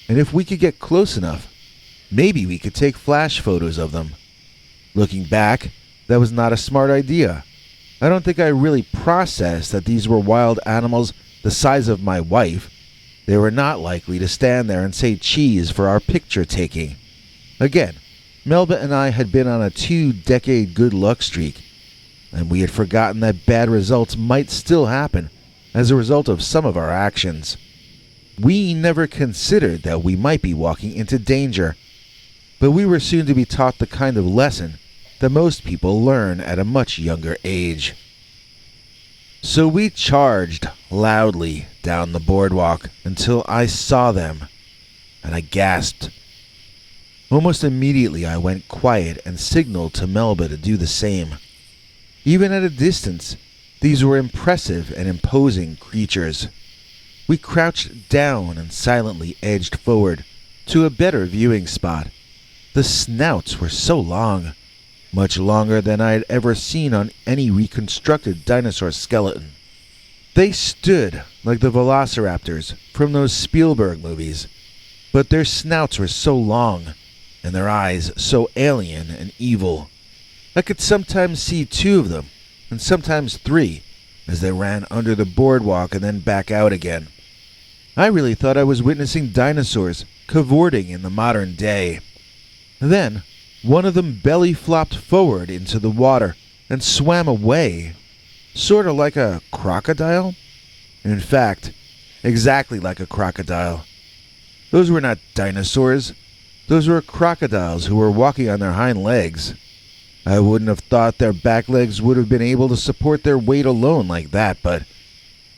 A: and if we could get close enough, maybe we could take flash photos of them. Looking back, that was not a smart idea. I don't think I really processed that these were wild animals the size of my wife. They were not likely to stand there and say cheese for our picture taking. Again, Melba and I had been on a 2-decade good luck streak, and we had forgotten that bad results might still happen as a result of some of our actions. We never considered that we might be walking into danger, but we were soon to be taught the kind of lesson that most people learn at a much younger age. So we charged loudly down the boardwalk until I saw them, and I gasped. Almost immediately I went quiet and signaled to Melba to do the same. Even at a distance, these were impressive and imposing creatures. We crouched down and silently edged forward to a better viewing spot. The snouts were so long, much longer than I had ever seen on any reconstructed dinosaur skeleton. They stood like the velociraptors from those Spielberg movies, but their snouts were so long, and their eyes so alien and evil. I could sometimes see 2 of them, and sometimes 3, as they ran under the boardwalk and then back out again. I really thought I was witnessing dinosaurs cavorting in the modern day. Then, one of them belly flopped forward into the water and swam away, sort of like a crocodile. In fact, exactly like a crocodile. Those were not dinosaurs. Those were crocodiles who were walking on their hind legs. I wouldn't have thought their back legs would have been able to support their weight alone like that, but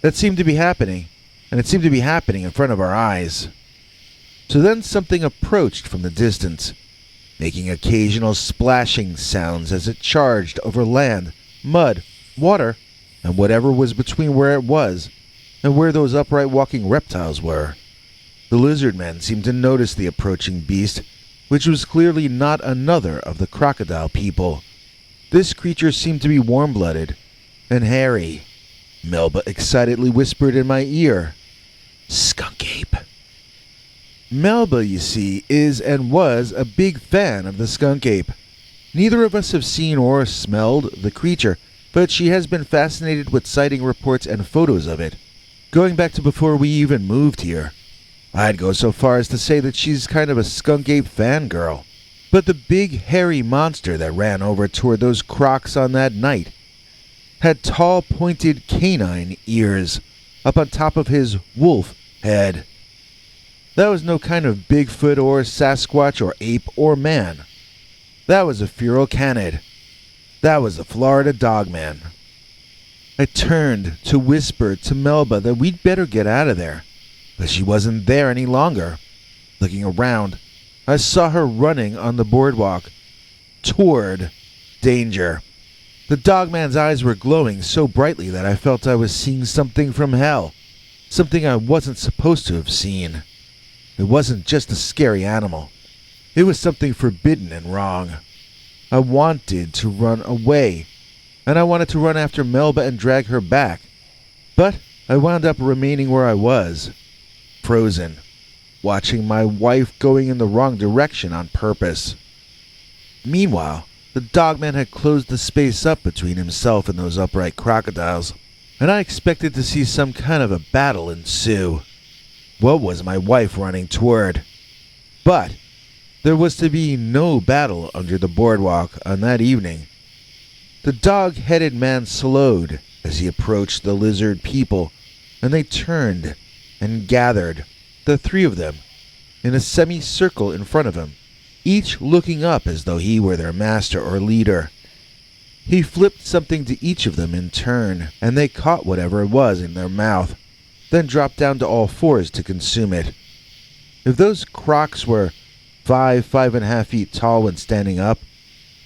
A: that seemed to be happening, and it seemed to be happening in front of our eyes. So then something approached from the distance, making occasional splashing sounds as it charged over land, mud, water, and whatever was between where it was and where those upright walking reptiles were. The lizard men seemed to notice the approaching beast, which was clearly not another of the crocodile people. This creature seemed to be warm-blooded and hairy. Melba excitedly whispered in my ear, "Skunk ape." Melba, you see, is and was a big fan of the skunk ape. Neither of us have seen or smelled the creature, but she has been fascinated with sighting reports and photos of it, going back to before we even moved here. I'd go so far as to say that she's kind of a skunk ape fangirl. But the big hairy monster that ran over toward those crocs on that night had tall pointed canine ears up on top of his wolf head. That was no kind of Bigfoot or Sasquatch or ape or man. That was a feral canid. That was the Florida Dogman. I turned to whisper to Melba that we'd better get out of there, but she wasn't there any longer. Looking around, I saw her running on the boardwalk toward danger. The Dogman's eyes were glowing so brightly that I felt I was seeing something from hell, something I wasn't supposed to have seen. It wasn't just a scary animal. It was something forbidden and wrong. I wanted to run away, and I wanted to run after Melba and drag her back. But I wound up remaining where I was, frozen, watching my wife going in the wrong direction on purpose. Meanwhile, the Dogman had closed the space up between himself and those upright crocodiles, and I expected to see some kind of a battle ensue. What was my wife running toward? But there was to be no battle under the boardwalk on that evening. The dog-headed man slowed as he approached the lizard people, and they turned and gathered, the 3 of them, in a semicircle in front of him, each looking up as though he were their master or leader. He flipped something to each of them in turn, and they caught whatever it was in their mouth, then dropped down to all fours to consume it. If those crocs were 5.5 feet tall when standing up,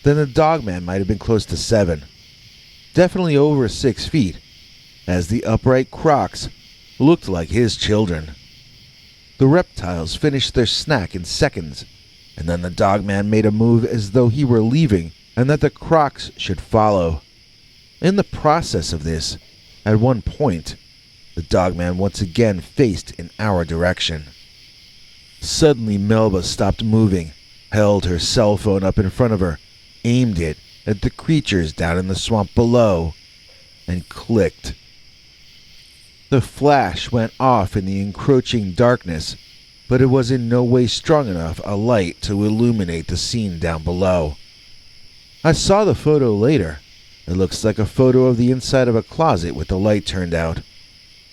A: then the Dogman might have been close to 7. Definitely over 6 feet, as the upright crocs looked like his children. The reptiles finished their snack in seconds, and then the Dogman made a move as though he were leaving and that the crocs should follow. In the process of this, at one point, The Dogman once again faced in our direction. Suddenly Melba stopped moving, held her cell phone up in front of her, aimed it at the creatures down in the swamp below, and clicked. The flash went off in the encroaching darkness, but it was in no way strong enough a light to illuminate the scene down below. I saw the photo later. It looks like a photo of the inside of a closet with the light turned out.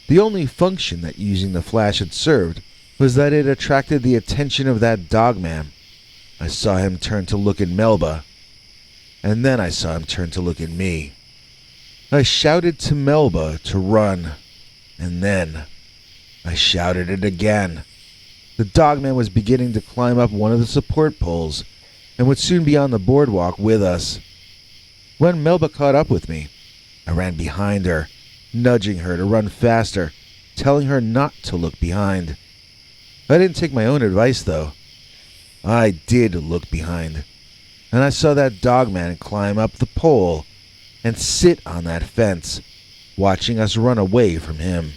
A: The only function that using the flash had served was that it attracted the attention of that Dogman. I saw him turn to look at Melba, and then I saw him turn to look at me. I shouted to Melba to run, and then I shouted it again. The Dogman was beginning to climb up one of the support poles and would soon be on the boardwalk with us. When Melba caught up with me, I ran behind her, nudging her to run faster, telling her not to look behind. I didn't take my own advice, though. I did look behind, and I saw that Dogman climb up the pole and sit on that fence, watching us run away from him.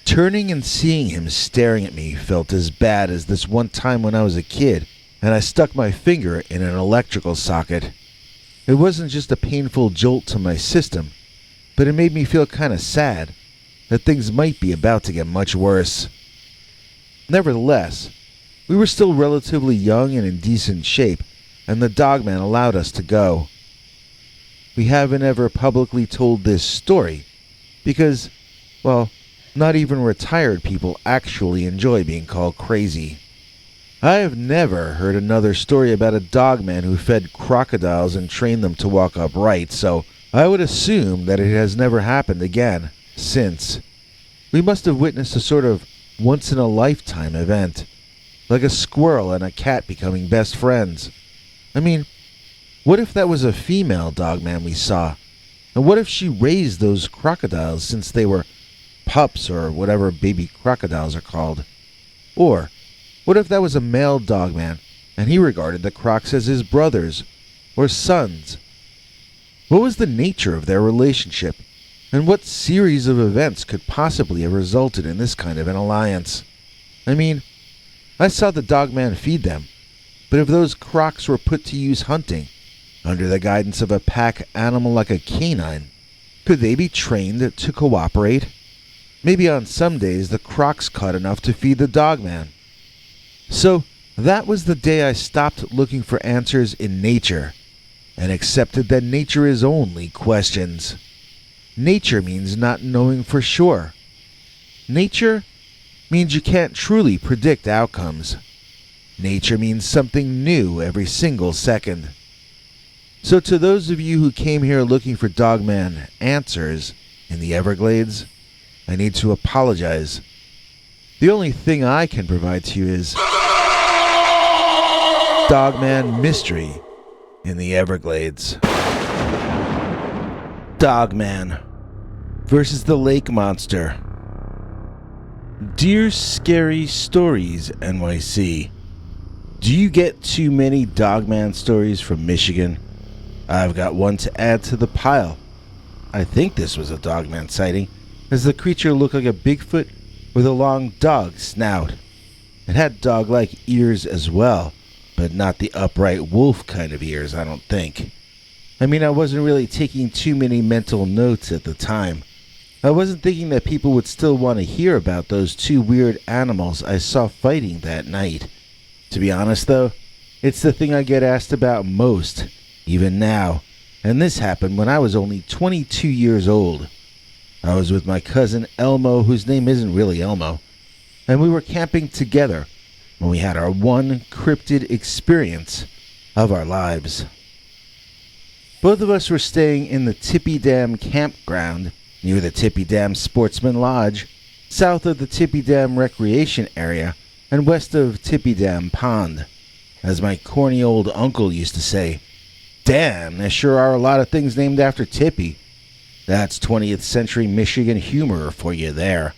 A: Turning and seeing him staring at me felt as bad as this one time when I was a kid and I stuck my finger in an electrical socket. It wasn't just a painful jolt to my system, but it made me feel kind of sad that things might be about to get much worse. Nevertheless, we were still relatively young and in decent shape, and the Dogman allowed us to go. We haven't ever publicly told this story because, well, not even retired people actually enjoy being called crazy. I have never heard another story about a Dogman who fed crocodiles and trained them to walk upright, so I would assume that it has never happened again since. We must have witnessed a sort of once-in-a-lifetime event, like a squirrel and a cat becoming best friends. I mean, what if that was a female Dogman we saw? And what if she raised those crocodiles since they were pups or whatever baby crocodiles are called? Or what if that was a male Dogman and he regarded the crocs as his brothers or sons? What was the nature of their relationship, and what series of events could possibly have resulted in this kind of an alliance? I mean, I saw the Dogman feed them, but if those crocs were put to use hunting, under the guidance of a pack animal like a canine, could they be trained to cooperate? Maybe on some days the crocs caught enough to feed the Dogman. So that was the day I stopped looking for answers in nature and accepted that nature is only questions. Nature means not knowing for sure. Nature means you can't truly predict outcomes. Nature means something new every single second. So to those of you who came here looking for Dogman answers in the Everglades, I need to apologize. The only thing I can provide to you is Dogman mystery in the Everglades. Dogman versus the lake monster. Dear Scary Stories NYC, do you get too many Dogman stories from Michigan? I've got one to add to the pile. I think this was a Dogman sighting, as the creature looked like a Bigfoot with a long dog snout. It had dog-like ears as well, but not the upright wolf kind of ears, I don't think. I mean, I wasn't really taking too many mental notes at the time. I wasn't thinking that people would still want to hear about those two weird animals I saw fighting that night. To be honest, though, it's the thing I get asked about most, even now, and this happened when I was only 22 years old. I was with my cousin Elmo, whose name isn't really Elmo, and we were camping together when we had our one cryptid experience of our lives. Both of us were staying in the Tippy Dam campground near the Tippy Dam Sportsman Lodge, south of the Tippy Dam Recreation Area and west of Tippy Dam Pond. As my corny old uncle used to say, "Damn, there sure are a lot of things named after Tippy." That's 20th century Michigan humor for you there.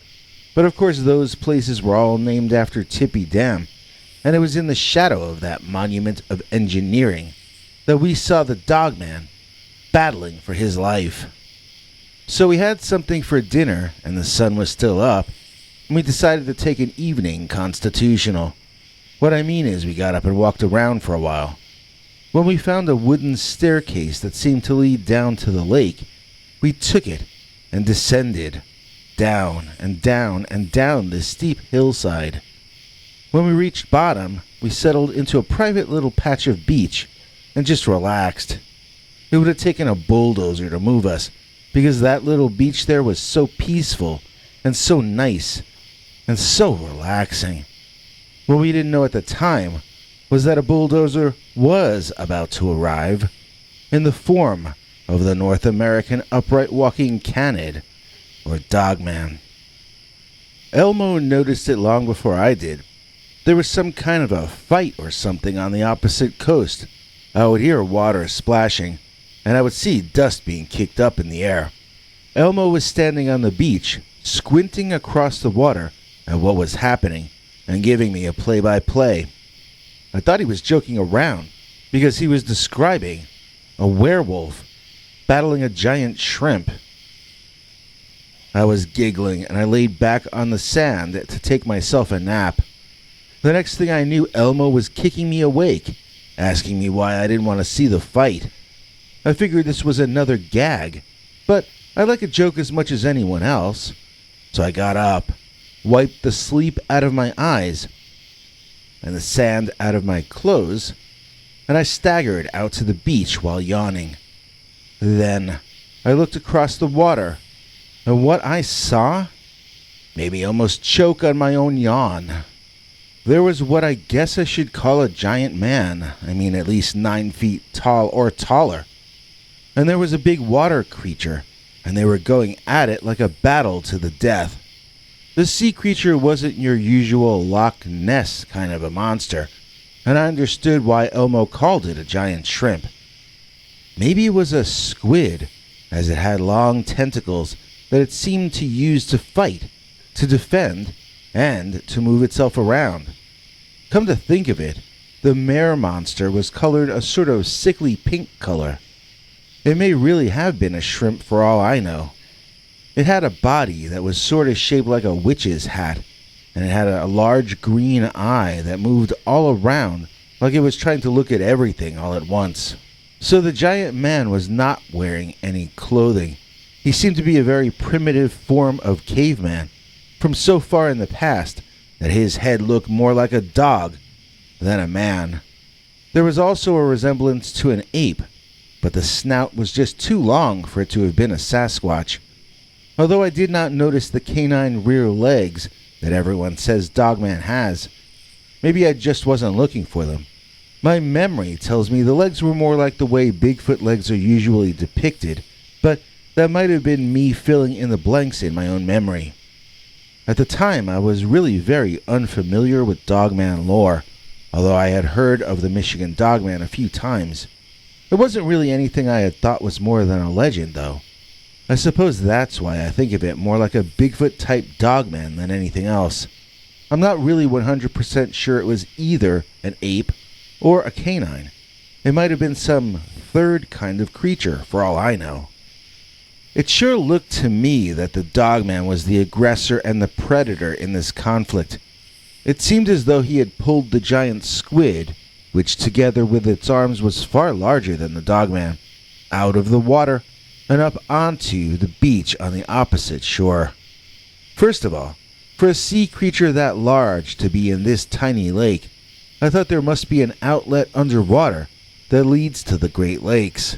A: But of course those places were all named after Tippy Dam, and it was in the shadow of that monument of engineering that we saw the Dogman battling for his life. So we had something for dinner, and the sun was still up, and we decided to take an evening constitutional. What I mean is we got up and walked around for a while. When we found a wooden staircase that seemed to lead down to the lake, we took it and descended down and down and down this steep hillside. When we reached bottom, we settled into a private little patch of beach and just relaxed. It would have taken a bulldozer to move us, because that little beach there was so peaceful and so nice and so relaxing. What we didn't know at the time was that a bulldozer was about to arrive in the form of the North American upright walking canid, or Dogman. Elmo noticed it long before I did. There was some kind of a fight or something on the opposite coast. I would hear water splashing, and I would see dust being kicked up in the air. Elmo was standing on the beach, squinting across the water at what was happening and giving me a play-by-play. I thought he was joking around because he was describing a werewolf battling a giant shrimp. I was giggling and I laid back on the sand to take myself a nap. The next thing I knew, Elmo was kicking me awake, asking me why I didn't want to see the fight. I figured this was another gag, but I like a joke as much as anyone else. So I got up, wiped the sleep out of my eyes and the sand out of my clothes, and I staggered out to the beach while yawning. Then I looked across the water, and what I saw made me almost choke on my own yawn. There was what I guess I should call a giant man. I mean, at least 9 feet tall or taller. And there was a big water creature, and they were going at it like a battle to the death. The sea creature wasn't your usual Loch Ness kind of a monster, and I understood why Elmo called it a giant shrimp. Maybe it was a squid, as it had long tentacles that it seemed to use to fight, to defend, and to move itself around. Come to think of it, the mare monster was colored a sort of sickly pink color. It may really have been a shrimp for all I know. It had a body that was sort of shaped like a witch's hat, and it had a large green eye that moved all around like it was trying to look at everything all at once. So the giant man was not wearing any clothing. He seemed to be a very primitive form of caveman from so far in the past that his head looked more like a dog than a man. There was also a resemblance to an ape, but the snout was just too long for it to have been a Sasquatch. Although I did not notice the canine rear legs that everyone says Dogman has. Maybe I just wasn't looking for them. My memory tells me the legs were more like the way Bigfoot legs are usually depicted, but that might have been me filling in the blanks in my own memory. At the time, I was really very unfamiliar with Dogman lore, although I had heard of the Michigan Dogman a few times. It wasn't really anything I had thought was more than a legend, though. I suppose that's why I think of it more like a Bigfoot-type Dogman than anything else. I'm not really 100% sure it was either an ape or a canine. It might have been some third kind of creature, for all I know. It sure looked to me that the Dogman was the aggressor and the predator in this conflict. It seemed as though he had pulled the giant squid, which together with its arms was far larger than the Dogman, out of the water and up onto the beach on the opposite shore. First of all, for a sea creature that large to be in this tiny lake, I thought there must be an outlet underwater that leads to the Great Lakes.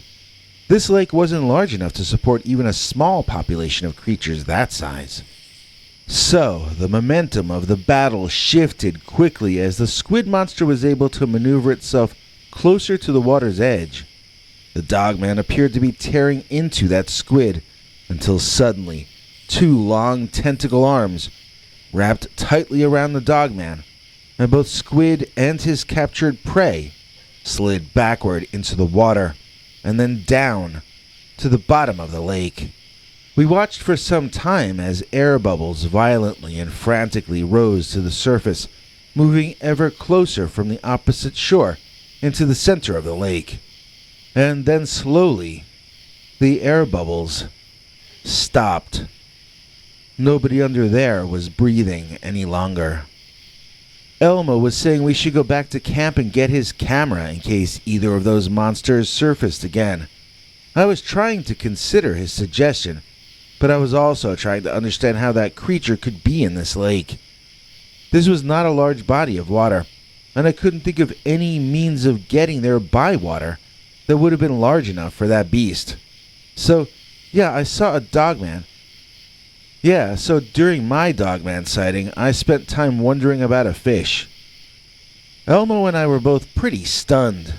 A: This lake wasn't large enough to support even a small population of creatures that size. So, the momentum of the battle shifted quickly as the squid monster was able to maneuver itself closer to the water's edge. The Dogman appeared to be tearing into that squid until suddenly 2 long tentacle arms wrapped tightly around the Dogman, and both squid and his captured prey slid backward into the water and then down to the bottom of the lake. We watched for some time as air bubbles violently and frantically rose to the surface, moving ever closer from the opposite shore into the center of the lake. And then slowly, the air bubbles stopped. Nobody under there was breathing any longer. Elmo was saying we should go back to camp and get his camera in case either of those monsters surfaced again. I was trying to consider his suggestion, but I was also trying to understand how that creature could be in this lake. This was not a large body of water, and I couldn't think of any means of getting there by water that would have been large enough for that beast. So, yeah, I saw a Dogman. So during my Dogman sighting, I spent time wondering about a fish. Elmo and I were both pretty stunned.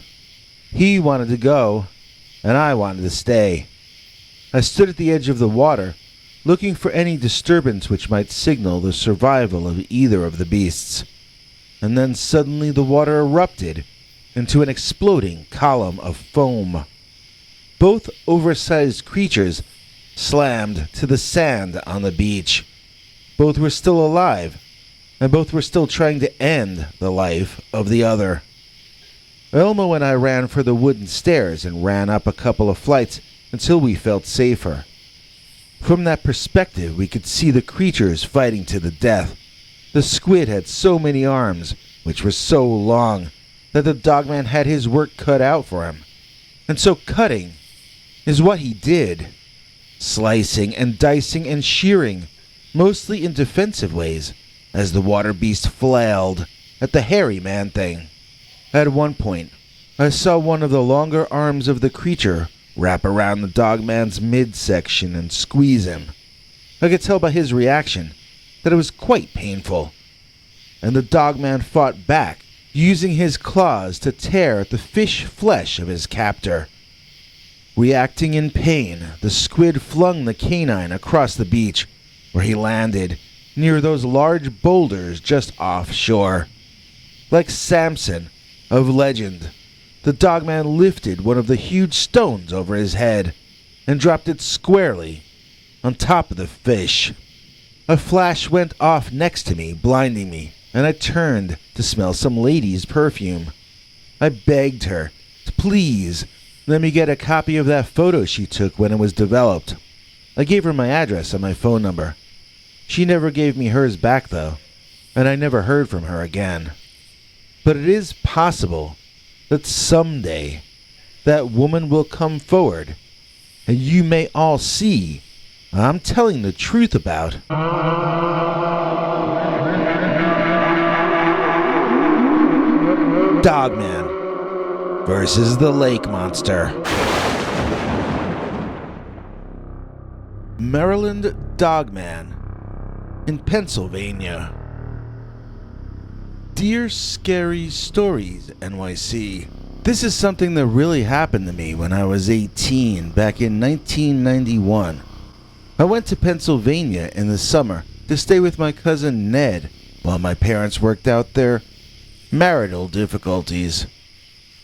A: He wanted to go, and I wanted to stay. I stood at the edge of the water, looking for any disturbance which might signal the survival of either of the beasts. And then suddenly the water erupted into an exploding column of foam. Both oversized creatures slammed to the sand on the beach. Both were still alive, and both were still trying to end the life of the other. Elmo and I ran for the wooden stairs and ran up a couple of flights until we felt safer. From that perspective, we could see the creatures fighting to the death. The squid had so many arms, which were so long, that the Dogman had his work cut out for him. And so cutting is what he did. Slicing and dicing and shearing, mostly in defensive ways, as the water beast flailed at the hairy man-thing. At one point, I saw one of the longer arms of the creature wrap around the Dogman's midsection and squeeze him. I could tell by his reaction that it was quite painful, and the Dogman fought back, using his claws to tear at the fish flesh of his captor. Reacting in pain, the squid flung the canine across the beach, where he landed near those large boulders just offshore. Like Samson of legend, the Dogman lifted one of the huge stones over his head and dropped it squarely on top of the fish. A flash went off next to me, blinding me, and I turned to smell some lady's perfume. I begged her to please let me get a copy of that photo she took when it was developed. I gave her my address and my phone number. She never gave me hers back, though, and I never heard from her again. But it is possible that someday that woman will come forward, and you may all see I'm telling the truth about Dogman versus the lake monster. Maryland Dogman in Pennsylvania. Dear Scary Stories, NYC. This is something that really happened to me when I was 18 back in 1991. I went to Pennsylvania in the summer to stay with my cousin Ned while my parents worked out their marital difficulties.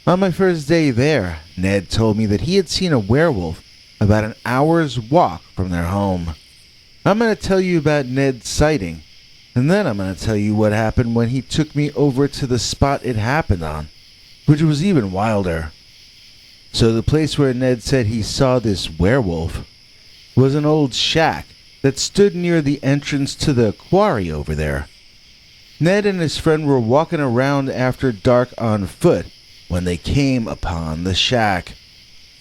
A: On my first day there, Ned told me that he had seen a werewolf about an hour's walk from their home. I'm going to tell you about Ned's sighting, and then I'm going to tell you what happened when he took me over to the spot it happened on, which was even wilder. So the place where Ned said he saw this werewolf was an old shack that stood near the entrance to the quarry over there. Ned and his friend were walking around after dark on foot when they came upon the shack.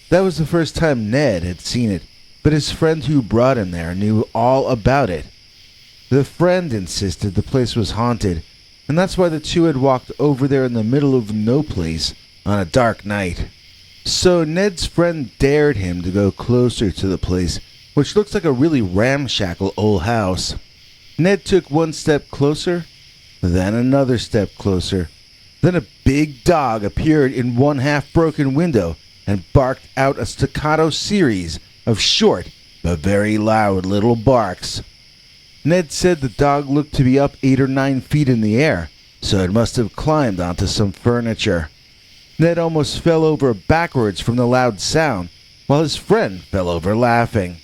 A: That was the first time Ned had seen it, but his friend who brought him there knew all about it. The friend insisted the place was haunted, and that's why the two had walked over there in the middle of no place on a dark night. So Ned's friend dared him to go closer to the place, which looks like a really ramshackle old house. Ned took one step closer, then another step closer. Then a big dog appeared in one half-broken window and barked out a staccato series of short but very loud little barks. Ned said the dog looked to be up 8 or 9 feet in the air, so it must have climbed onto some furniture. Ned almost fell over backwards from the loud sound, while his friend fell over laughing.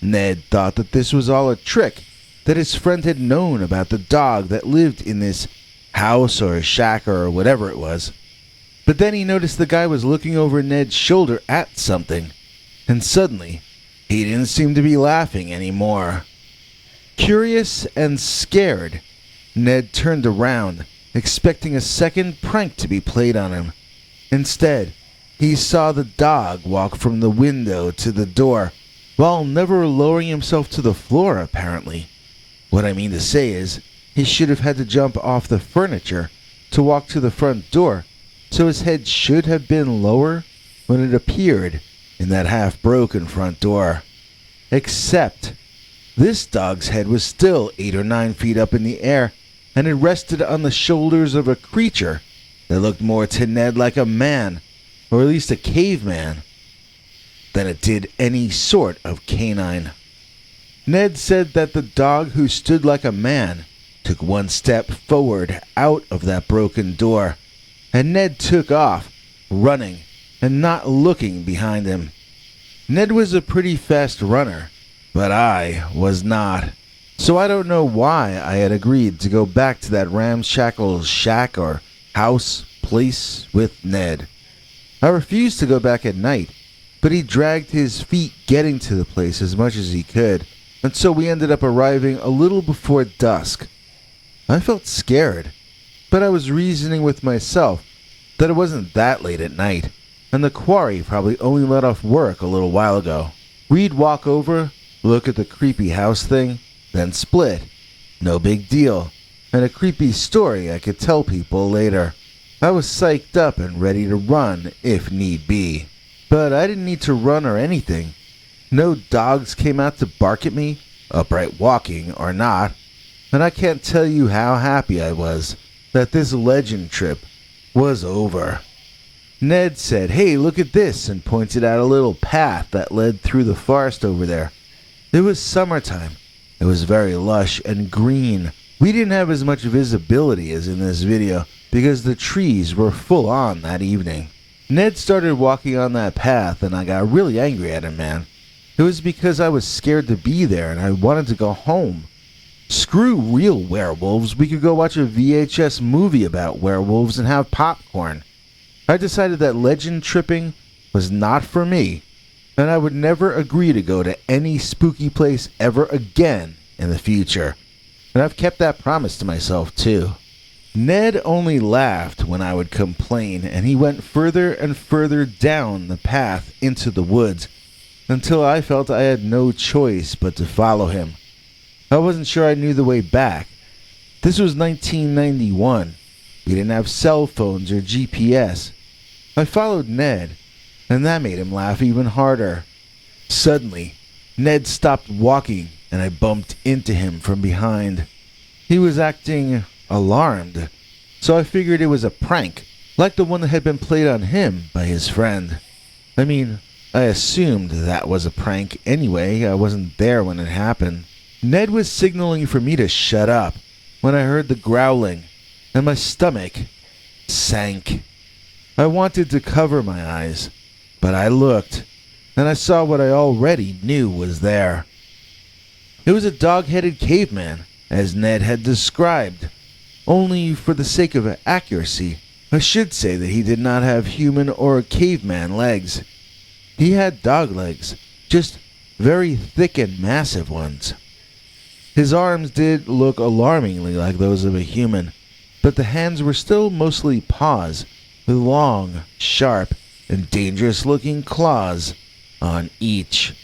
A: Ned thought that this was all a trick, that his friend had known about the dog that lived in this house or shack or whatever it was. But then he noticed the guy was looking over Ned's shoulder at something, and suddenly He didn't seem to be laughing anymore. Curious and scared, Ned turned around, expecting a second prank to be played on him. Instead, he saw the dog walk from the window to the door, while never lowering himself to the floor, apparently. What I mean to say is, he should have had to jump off the furniture to walk to the front door, so his head should have been lower when it appeared in that half-broken front door. Except, this dog's head was still 8 or 9 feet up in the air, and it rested on the shoulders of a creature that looked more to Ned like a man, or at least a caveman, than it did any sort of canine. Ned said that the dog who stood like a man took one step forward out of that broken door, and Ned took off, running and not looking behind him. Ned was a pretty fast runner, but I was not. So I don't know why I had agreed to go back to that ramshackle shack or house place with Ned. I refused to go back at night, but he dragged his feet getting to the place as much as he could, and so we ended up arriving a little before dusk. I felt scared, but I was reasoning with myself that it wasn't that late at night, and the quarry probably only let off work a little while ago. We'd walk over, look at the creepy house thing, then split. No big deal, and a creepy story I could tell people later. I was psyched up and ready to run if need be. But I didn't need to run or anything. No dogs came out to bark at me, upright walking or not, and I can't tell you how happy I was that this legend trip was over. Ned said, "Hey, look at this," and pointed out a little path that led through the forest over there. It was summertime. It was very lush and green. We didn't have as much visibility as in this video because the trees were full on that evening. Ned started walking on that path and I got really angry at him, man. It was because I was scared to be there and I wanted to go home. Screw real werewolves, we could go watch a VHS movie about werewolves and have popcorn. I decided that legend tripping was not for me, and I would never agree to go to any spooky place ever again in the future. And I've kept that promise to myself too. Ned only laughed when I would complain, and he went further and further down the path into the woods until I felt I had no choice but to follow him. I wasn't sure I knew the way back. This was 1991. We didn't have cell phones or GPS. I followed Ned, and that made him laugh even harder. Suddenly, Ned stopped walking, and I bumped into him from behind. He was acting alarmed, so I figured it was a prank, like the one that had been played on him by his friend. I mean, I assumed that was a prank anyway. I wasn't there when it happened. Ned was signaling for me to shut up when I heard the growling, and my stomach sank. I wanted to cover my eyes, but I looked, and I saw what I already knew was there. It was a dog-headed caveman, as Ned had described. Only for the sake of accuracy, I should say that he did not have human or caveman legs. He had dog legs, just very thick and massive ones. His arms did look alarmingly like those of a human, but the hands were still mostly paws, with long, sharp, and dangerous-looking claws on each.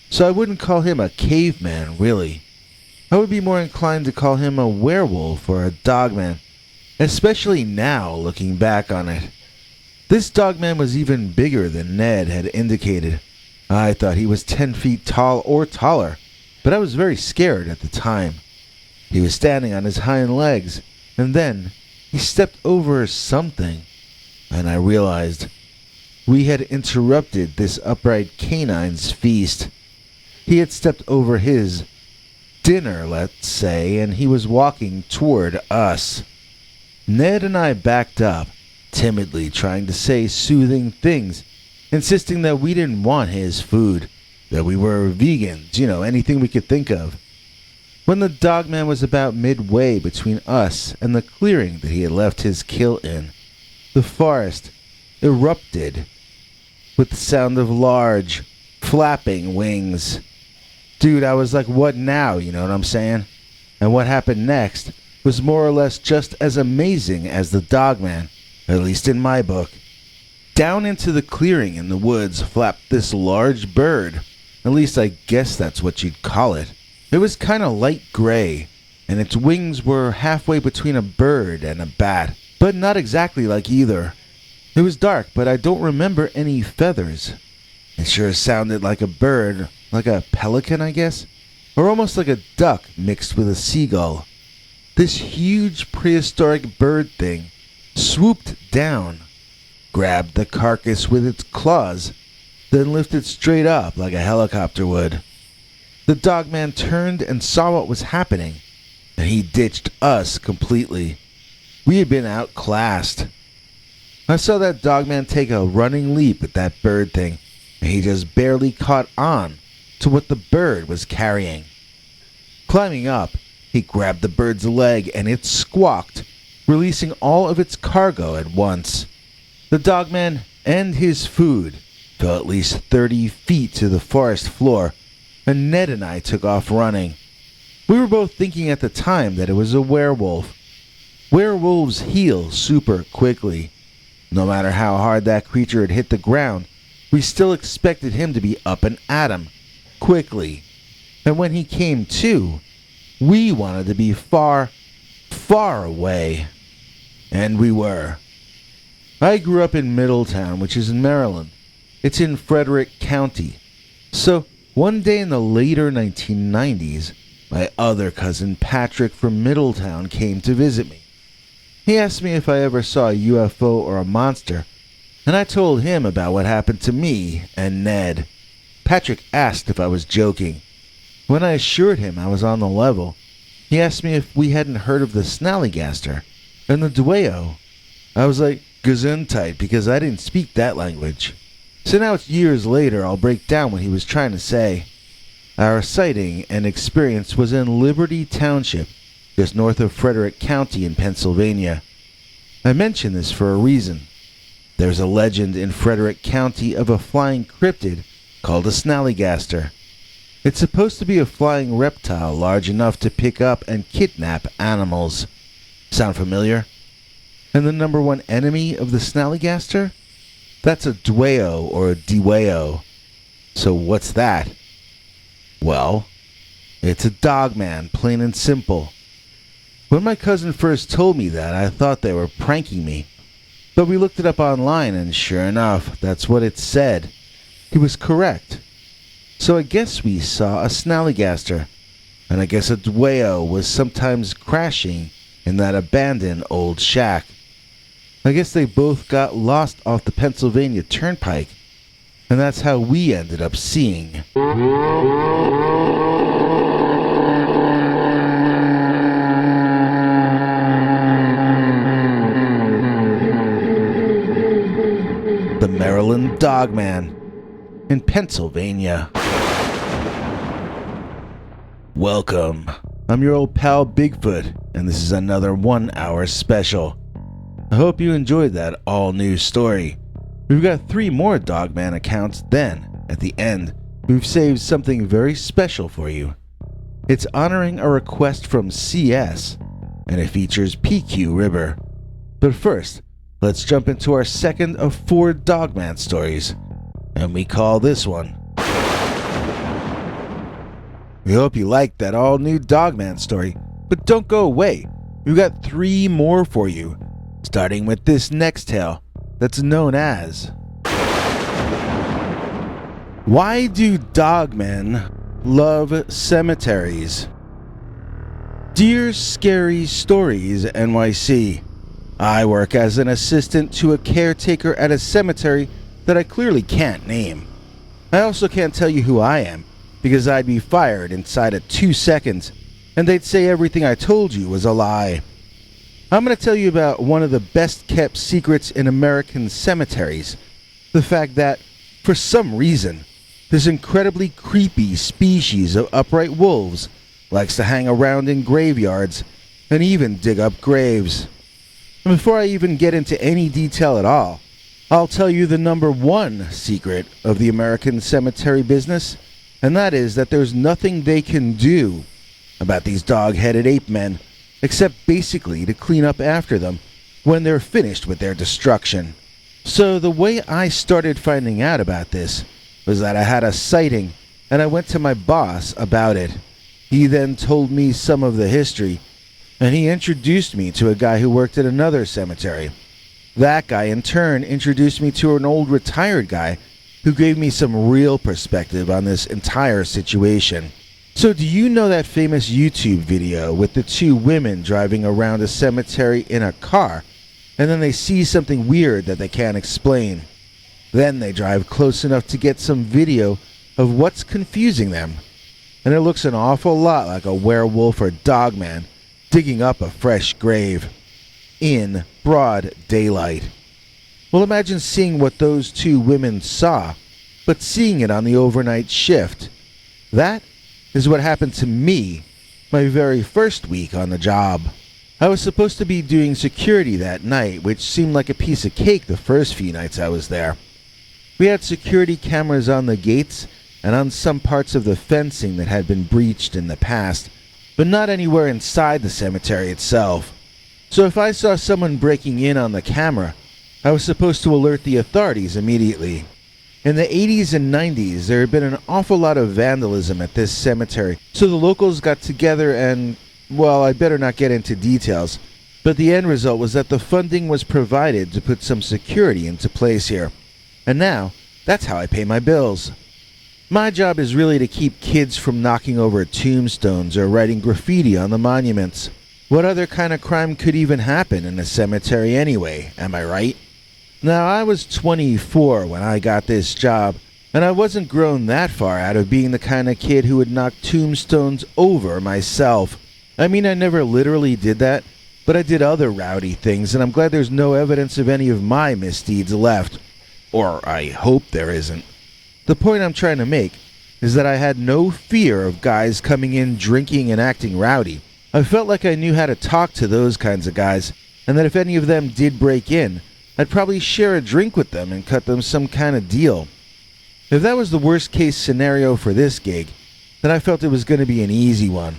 A: So I wouldn't call him a caveman, really. I would be more inclined to call him a werewolf or a dogman, especially now looking back on it. This dogman was even bigger than Ned had indicated. I thought he was 10 feet tall or taller, but I was very scared at the time. He was standing on his hind legs, and then he stepped over something, and I realized we had interrupted this upright canine's feast. He had stepped over his dinner, let's say, and he was walking toward us. Ned and I backed up, timidly trying to say soothing things, insisting that we didn't want his food, that we were vegans, anything we could think of. When the dogman was about midway between us and the clearing that he had left his kill in, the forest erupted with the sound of large, flapping wings. Dude, I was like, what now? You know what I'm saying? And what happened next was more or less just as amazing as the Dogman, at least in my book. Down into the clearing in the woods flapped this large bird. At least I guess that's what you'd call it. It was kind of light gray, and its wings were halfway between a bird and a bat, but not exactly like either. It was dark, but I don't remember any feathers. It sure sounded like a bird, like a pelican, I guess, or almost like a duck mixed with a seagull. This huge prehistoric bird thing swooped down, grabbed the carcass with its claws, then lifted straight up like a helicopter would. The Dogman turned and saw what was happening, and he ditched us completely. We had been outclassed. I saw that Dogman take a running leap at that bird thing, and he just barely caught on to what the bird was carrying. Climbing up, he grabbed the bird's leg and it squawked, releasing all of its cargo at once. The Dogman and his food fell at least 30 feet to the forest floor, and Ned and I took off running. We were both thinking at the time that it was a werewolf. Werewolves heal super quickly. No matter how hard that creature had hit the ground, we still expected him to be up and at 'em, quickly. And when he came to, we wanted to be far, far away. And we were. I grew up in Middletown, which is in Maryland. It's in Frederick County. So, one day in the later 1990s, my other cousin Patrick from Middletown came to visit me. He asked me if I ever saw a UFO or a monster, and I told him about what happened to me and Ned. Patrick asked if I was joking. When I assured him I was on the level, he asked me if we hadn't heard of the Snallygaster and the Dueo. I was like, Gesundheit, because I didn't speak that language. So now it's years later, I'll break down what he was trying to say. Our sighting and experience was in Liberty Township, just north of Frederick County in Pennsylvania. I mention this for a reason. There's a legend in Frederick County of a flying cryptid called a Snallygaster. It's supposed to be a flying reptile large enough to pick up and kidnap animals. Sound familiar? And the number one enemy of the Snallygaster? That's a Dueo or a Deweo. So what's that? Well, it's a Dogman, plain and simple. When my cousin first told me that, I thought they were pranking me. But we looked it up online, and sure enough, that's what it said. He was correct. So I guess we saw a Snallygaster, and I guess a Dueo was sometimes crashing in that abandoned old shack. I guess they both got lost off the Pennsylvania Turnpike, and that's how we ended up seeing the Maryland Dogman in Pennsylvania. Welcome. I'm your old pal Bigfoot, and this is another 1 hour special. I hope you enjoyed that all-new story. We've got 3 more Dogman accounts, then, at the end, we've saved something very special for you. It's honoring a request from CS, and it features PQ River. But first, let's jump into our second of 4 Dogman stories, and we call this one. We hope you liked that all-new Dogman story, but don't go away. We've got 3 more for you, starting with this next tale that's known as Why Do Dogmen Love Cemeteries? Dear Scary Stories NYC, I work as an assistant to a caretaker at a cemetery that I clearly can't name. I also can't tell you who I am, because I'd be fired inside of 2 seconds, and they'd say everything I told you was a lie. I'm going to tell you about one of the best kept secrets in American cemeteries. The fact that, for some reason, this incredibly creepy species of upright wolves likes to hang around in graveyards and even dig up graves. And before I even get into any detail at all, I'll tell you the number one secret of the American cemetery business, and that is that there's nothing they can do about these dog-headed ape men, except basically to clean up after them when they're finished with their destruction. So the way I started finding out about this was that I had a sighting, and I went to my boss about it. He then told me some of the history, and he introduced me to a guy who worked at another cemetery. That guy, in turn, introduced me to an old retired guy who gave me some real perspective on this entire situation. So do you know that famous YouTube video with the two women driving around a cemetery in a car, and then they see something weird that they can't explain? Then they drive close enough to get some video of what's confusing them, and it looks an awful lot like a werewolf or dogman digging up a fresh grave in broad daylight. Well, imagine seeing what those two women saw, but seeing it on the overnight shift. That is what happened to me my very first week on the job. I was supposed to be doing security that night, which seemed like a piece of cake the first few nights I was there. We had security cameras on the gates and on some parts of the fencing that had been breached in the past, but not anywhere inside the cemetery itself. So if I saw someone breaking in on the camera, I was supposed to alert the authorities immediately. In the 80s and 90s, there had been an awful lot of vandalism at this cemetery, so the locals got together and, well, I better not get into details, but the end result was that the funding was provided to put some security into place here. And now, that's how I pay my bills. My job is really to keep kids from knocking over tombstones or writing graffiti on the monuments. What other kind of crime could even happen in a cemetery anyway, am I right? Now, I was 24 when I got this job, and I wasn't grown that far out of being the kind of kid who would knock tombstones over myself. I mean, I never literally did that, but I did other rowdy things, and I'm glad there's no evidence of any of my misdeeds left. Or I hope there isn't. The point I'm trying to make is that I had no fear of guys coming in drinking and acting rowdy. I felt like I knew how to talk to those kinds of guys, and that if any of them did break in, I'd probably share a drink with them and cut them some kind of deal. If that was the worst case scenario for this gig, then I felt it was going to be an easy one.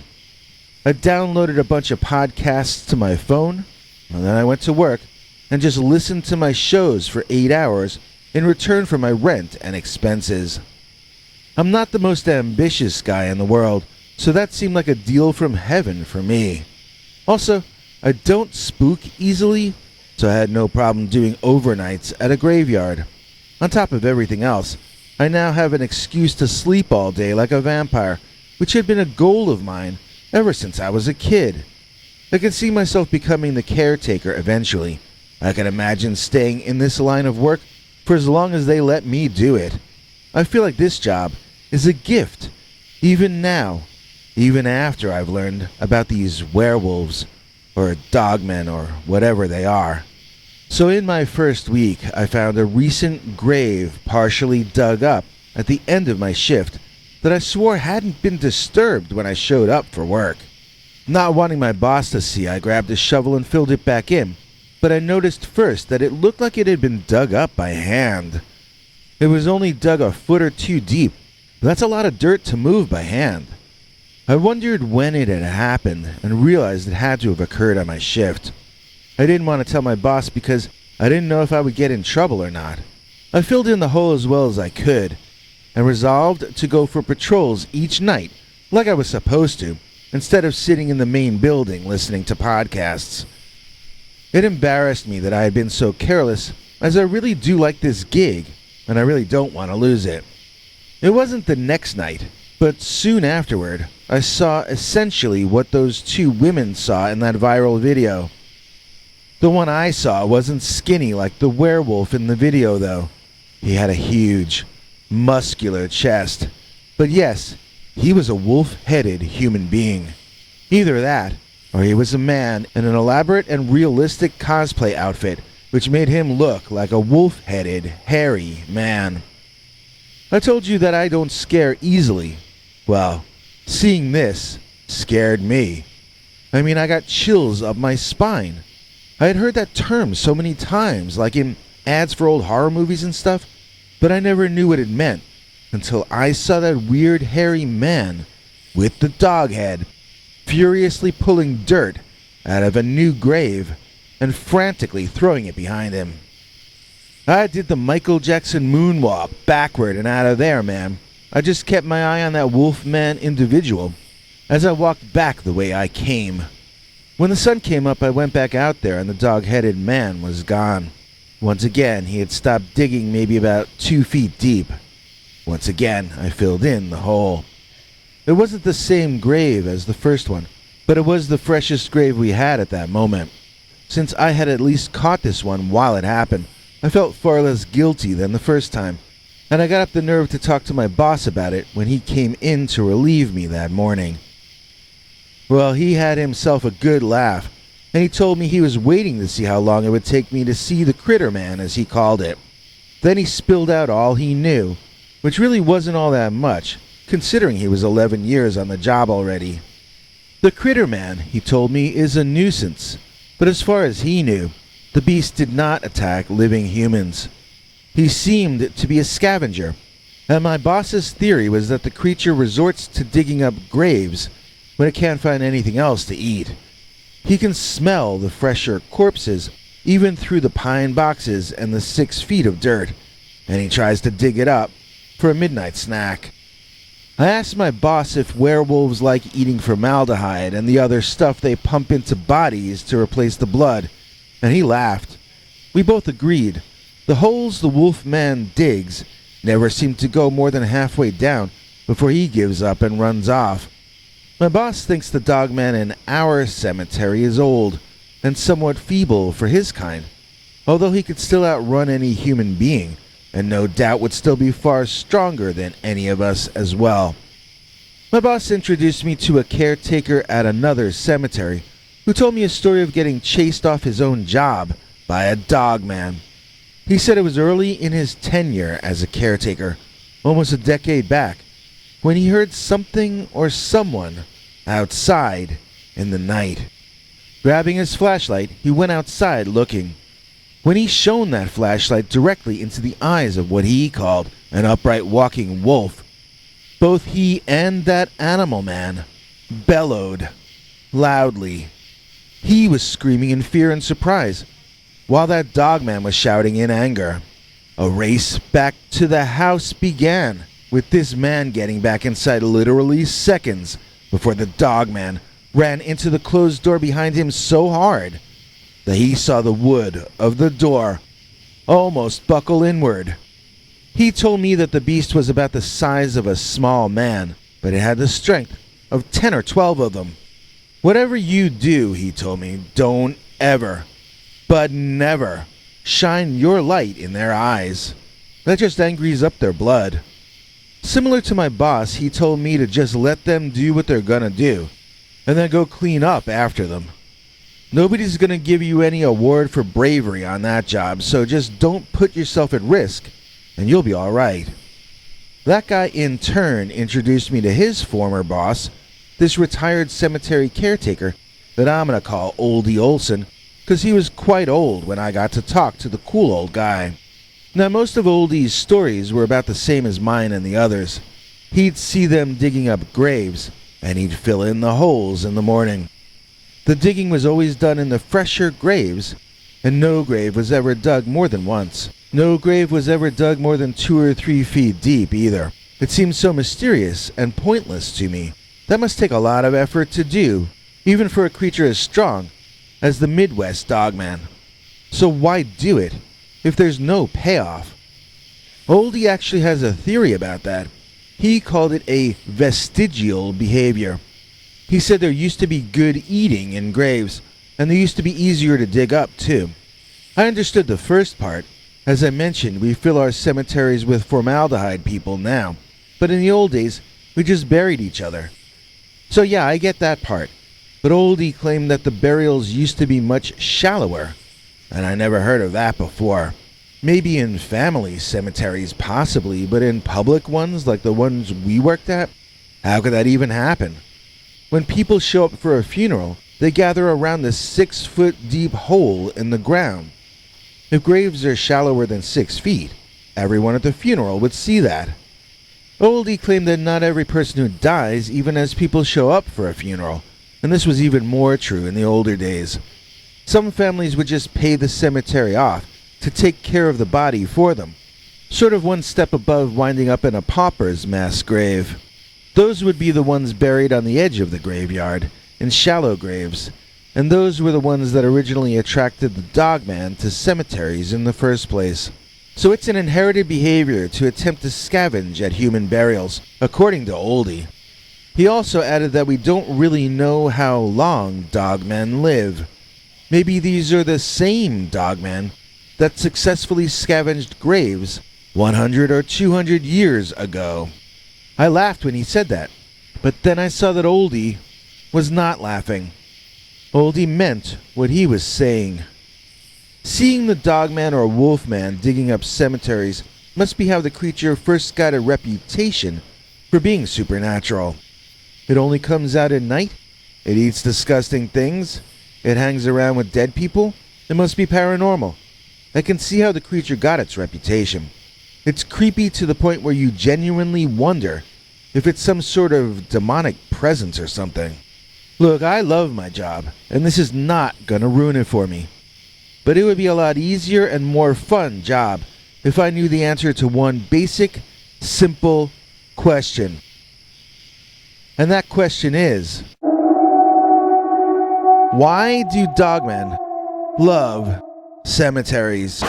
A: I downloaded a bunch of podcasts to my phone, and then I went to work and just listened to my shows for 8 hours in return for my rent and expenses. I'm not the most ambitious guy in the world, so that seemed like a deal from heaven for me. Also, I don't spook easily, so I had no problem doing overnights at a graveyard. On top of everything else, I now have an excuse to sleep all day like a vampire, which had been a goal of mine ever since I was a kid. I can see myself becoming the caretaker eventually. I can imagine staying in this line of work for as long as they let me do it. I feel like this job is a gift, even now, even after I've learned about these werewolves, or dogmen, or whatever they are. So in my first week, I found a recent grave partially dug up at the end of my shift that I swore hadn't been disturbed when I showed up for work. Not wanting my boss to see, I grabbed a shovel and filled it back in, but I noticed first that it looked like it had been dug up by hand. It was only dug a foot or two deep. That's a lot of dirt to move by hand. I wondered when it had happened and realized it had to have occurred on my shift. I didn't want to tell my boss because I didn't know if I would get in trouble or not. I filled in the hole as well as I could and resolved to go for patrols each night like I was supposed to, instead of sitting in the main building listening to podcasts. It embarrassed me that I had been so careless, as I really do like this gig, and I really don't want to lose it. It wasn't the next night, but soon afterward, I saw essentially what those two women saw in that viral video. The one I saw wasn't skinny like the werewolf in the video, though. He had a huge, muscular chest. But yes, he was a wolf-headed human being. Either that, or he was a man in an elaborate and realistic cosplay outfit, which made him look like a wolf-headed, hairy man. I told you that I don't scare easily. Well, seeing this scared me. I mean, I got chills up my spine. I had heard that term so many times, like in ads for old horror movies and stuff, but I never knew what it meant until I saw that weird hairy man with the dog head furiously pulling dirt out of a new grave and frantically throwing it behind him. I did the Michael Jackson moonwalk backward and out of there, man. I just kept my eye on that wolfman individual as I walked back the way I came. When the sun came up, I went back out there and the dog-headed man was gone. Once again, he had stopped digging maybe about 2 feet deep. Once again, I filled in the hole. It wasn't the same grave as the first one, but it was the freshest grave we had at that moment. Since I had at least caught this one while it happened, I felt far less guilty than the first time, and I got up the nerve to talk to my boss about it when he came in to relieve me that morning. Well, he had himself a good laugh, and he told me he was waiting to see how long it would take me to see the critter man, as he called it. Then he spilled out all he knew, which really wasn't all that much, considering he was 11 years on the job already. The critter man, he told me, is a nuisance, but as far as he knew, the beast did not attack living humans. He seemed to be a scavenger, and my boss's theory was that the creature resorts to digging up graves when it can't find anything else to eat. He can smell the fresher corpses even through the pine boxes and the 6 feet of dirt, and he tries to dig it up for a midnight snack. I asked my boss if werewolves like eating formaldehyde and the other stuff they pump into bodies to replace the blood, and he laughed. We both agreed. The holes the wolf man digs never seem to go more than halfway down before he gives up and runs off. My boss thinks the dogman in our cemetery is old and somewhat feeble for his kind, although he could still outrun any human being, and no doubt would still be far stronger than any of us as well. My boss introduced me to a caretaker at another cemetery who told me a story of getting chased off his own job by a dogman. He said it was early in his tenure as a caretaker, almost a decade back, when he heard something or someone outside in the night. Grabbing his flashlight, he went outside looking. When he shone that flashlight directly into the eyes of what he called an upright walking wolf, both he and that animal man bellowed loudly. He was screaming in fear and surprise, while that dogman was shouting in anger. A race back to the house began, with this man getting back inside literally seconds before the dogman ran into the closed door behind him so hard that he saw the wood of the door almost buckle inward. He told me that the beast was about the size of a small man, but it had the strength of 10 or 12 of them. Whatever you do, he told me, don't ever, but never, shine your light in their eyes. That just angries up their blood. Similar to my boss, he told me to just let them do what they're gonna do, and then go clean up after them. Nobody's gonna give you any award for bravery on that job, so just don't put yourself at risk, and you'll be alright. That guy in turn introduced me to his former boss, this retired cemetery caretaker that I'm gonna call Oldie Olson, because he was quite old when I got to talk to the cool old guy. Now, most of Oldie's stories were about the same as mine and the others. He'd see them digging up graves, and he'd fill in the holes in the morning. The digging was always done in the fresher graves, and no grave was ever dug more than once. No grave was ever dug more than 2 or 3 feet deep either. It seemed so mysterious and pointless to me. That must take a lot of effort to do, even for a creature as strong as the Midwest Dogman. So why do it if there's no payoff? Oldie actually has a theory about that. He called it a vestigial behavior. He said there used to be good eating in graves, and they used to be easier to dig up too. I understood the first part. As I mentioned, we fill our cemeteries with formaldehyde people now, but in the old days, we just buried each other. So yeah, I get that part, but Oldie claimed that the burials used to be much shallower, and I never heard of that before. Maybe in family cemeteries, possibly, but in public ones like the ones we worked at? How could that even happen? When people show up for a funeral, they gather around the 6-foot deep hole in the ground. If graves are shallower than 6 feet, everyone at the funeral would see that. Oldie claimed that not every person who dies even has people show up for a funeral, and this was even more true in the older days. Some families would just pay the cemetery off to take care of the body for them, sort of one step above winding up in a pauper's mass grave. Those would be the ones buried on the edge of the graveyard, in shallow graves, and those were the ones that originally attracted the Dogman to cemeteries in the first place. So it's an inherited behavior to attempt to scavenge at human burials, according to Oldie. He also added that we don't really know how long Dogmen live. Maybe these are the same Dogmen that successfully scavenged graves 100 or 200 years ago. I laughed when he said that, but then I saw that Oldie was not laughing. Oldie meant what he was saying. Seeing the Dogman or Wolfman digging up cemeteries must be how the creature first got a reputation for being supernatural. It only comes out at night, it eats disgusting things, it hangs around with dead people, it must be paranormal. I can see how the creature got its reputation. It's creepy to the point where you genuinely wonder if it's some sort of demonic presence or something. Look, I love my job, and this is not gonna ruin it for me. But it would be a lot easier and more fun job if I knew the answer to one basic, simple question. And that question is, why do Dogmen love cemeteries?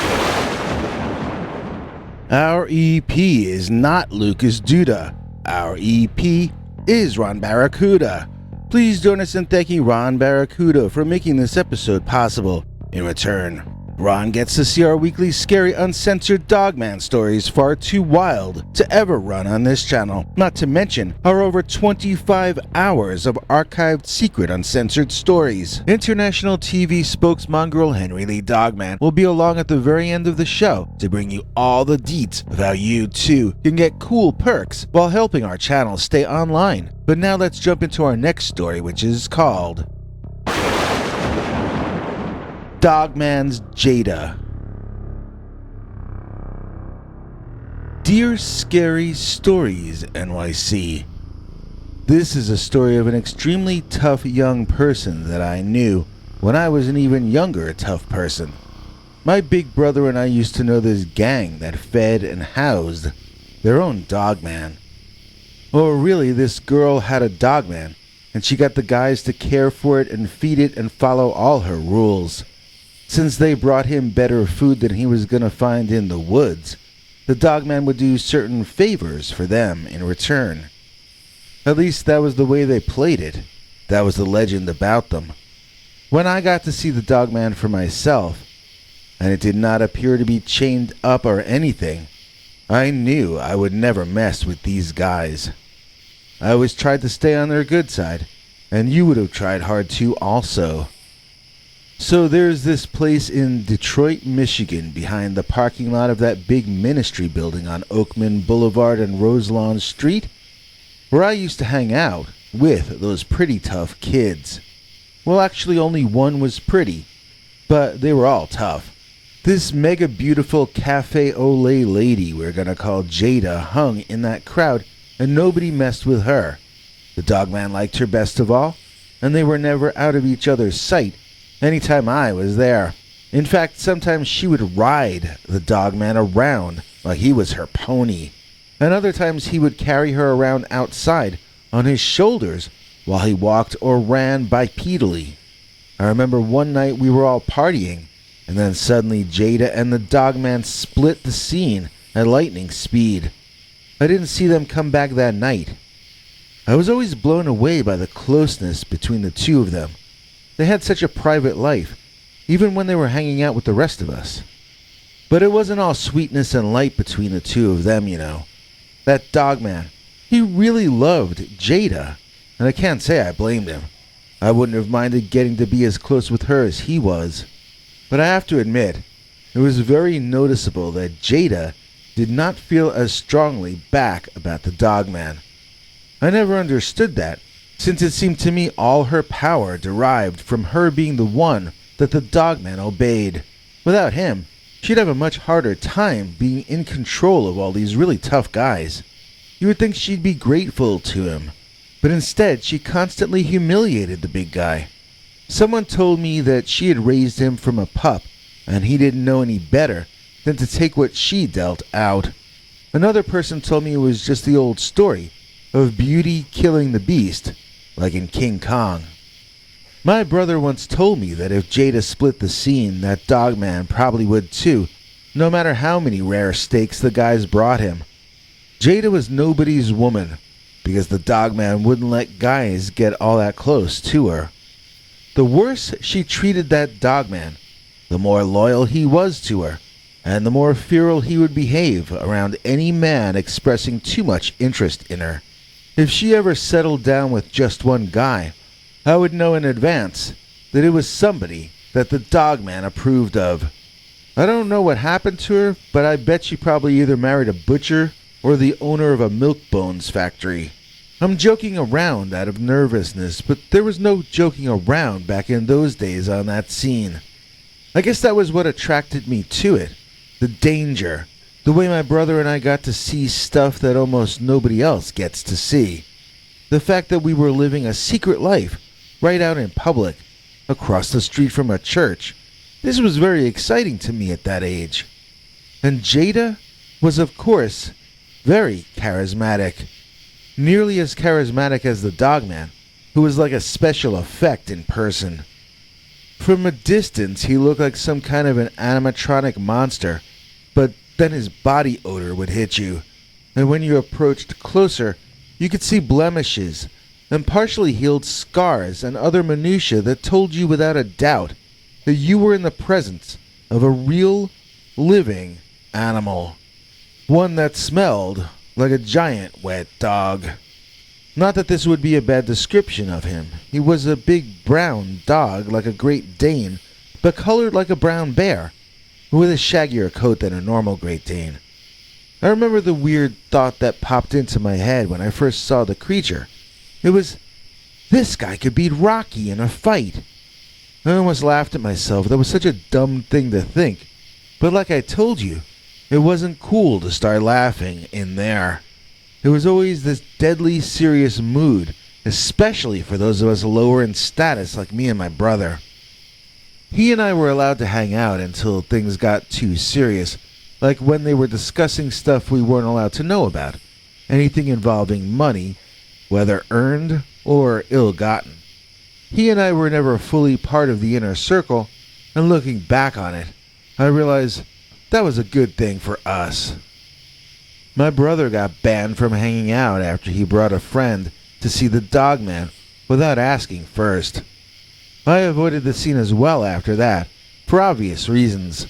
A: Our EP is not Lucas Duda. Our EP is Ron Barracuda. Please join us in thanking Ron Barracuda for making this episode possible. In return, Ron gets to see our weekly scary uncensored Dogman stories far too wild to ever run on this channel, not to mention our over 25 hours of archived secret uncensored stories. International TV spokesmongrel Henry Lee Dogman will be along at the very end of the show to bring you all the deets of how you too can get cool perks while helping our channel stay online. But now let's jump into our next story, which is called Dogman's Jada. Dear Scary Stories NYC. This is a story of an extremely tough young person that I knew when I was an even younger tough person. My big brother and I used to know this gang that fed and housed their own Dogman. Or really, this girl had a Dogman, and she got the guys to care for it and feed it and follow all her rules. Since they brought him better food than he was gonna find in the woods, the Dogman would do certain favors for them in return. At least that was the way they played it. That was the legend about them. When I got to see the Dogman for myself, and it did not appear to be chained up or anything, I knew I would never mess with these guys. I always tried to stay on their good side, and you would have tried hard to also. So there's this place in Detroit, Michigan, behind the parking lot of that big ministry building on Oakman Boulevard and Roselawn Street, where I used to hang out with those pretty tough kids. Well, actually only one was pretty, but they were all tough. This mega beautiful cafe au lait lady we're gonna call Jada hung in that crowd, and nobody messed with her. The Dogman liked her best of all, and they were never out of each other's sight anytime I was there. In fact, sometimes she would ride the Dogman around like he was her pony, and other times he would carry her around outside on his shoulders while he walked or ran bipedally. I remember one night we were all partying, and then suddenly Jada and the Dogman split the scene at lightning speed. I didn't see them come back that night. I was always blown away by the closeness between the two of them. They had such a private life, even when they were hanging out with the rest of us. But it wasn't all sweetness and light between the two of them, you know. That Dogman, he really loved Jada, and I can't say I blamed him. I wouldn't have minded getting to be as close with her as he was. But I have to admit, it was very noticeable that Jada did not feel as strongly back about the Dogman. I never understood that, since it seemed to me all her power derived from her being the one that the Dogman obeyed. Without him, She'd have a much harder time being in control of all these really tough guys. You would think she'd be grateful to him, but instead she constantly humiliated the big guy. Someone told me that she had raised him from a pup, and he didn't know any better than to take what she dealt out. Another person told me it was just the old story of Beauty killing the Beast, like in King Kong. My brother once told me that if Jada split the scene, that Dogman probably would too, no matter how many rare steaks the guys brought him. Jada was nobody's woman, because the Dogman wouldn't let guys get all that close to her. The worse she treated that Dogman, the more loyal he was to her, and the more feral he would behave around any man expressing too much interest in her. If she ever settled down with just one guy, I would know in advance that it was somebody that the Dogman approved of. I don't know what happened to her, but I bet she probably either married a butcher or the owner of a milk bones factory. I'm joking around out of nervousness, but there was no joking around back in those days on that scene. I guess that was what attracted me to it. The danger. The way my brother and I got to see stuff that almost nobody else gets to see. The fact that we were living a secret life right out in public, across the street from a church. This was very exciting to me at that age. And Jada was, of course, very charismatic. Nearly as charismatic as the Dogman, who was like a special effect in person. From a distance, he looked like some kind of an animatronic monster, but then his body odor would hit you, and when you approached closer, you could see blemishes and partially healed scars and other minutiae that told you without a doubt that you were in the presence of a real, living animal. One that smelled like a giant wet dog. Not that this would be a bad description of him. He was a big brown dog like a Great Dane, but colored like a brown bear, with a shaggier coat than a normal Great Dane. I remember the weird thought that popped into my head when I first saw the creature. It was, this guy could beat Rocky in a fight. I almost laughed at myself. That was such a dumb thing to think. But like I told you, it wasn't cool to start laughing in there. There was always this deadly serious mood, especially for those of us lower in status like me and my brother. He and I were allowed to hang out until things got too serious, like when they were discussing stuff we weren't allowed to know about, anything involving money, whether earned or ill-gotten. He and I were never fully part of the inner circle, and looking back on it, I realized that was a good thing for us. My brother got banned from hanging out after he brought a friend to see the Dogman without asking first. I avoided the scene as well after that, for obvious reasons.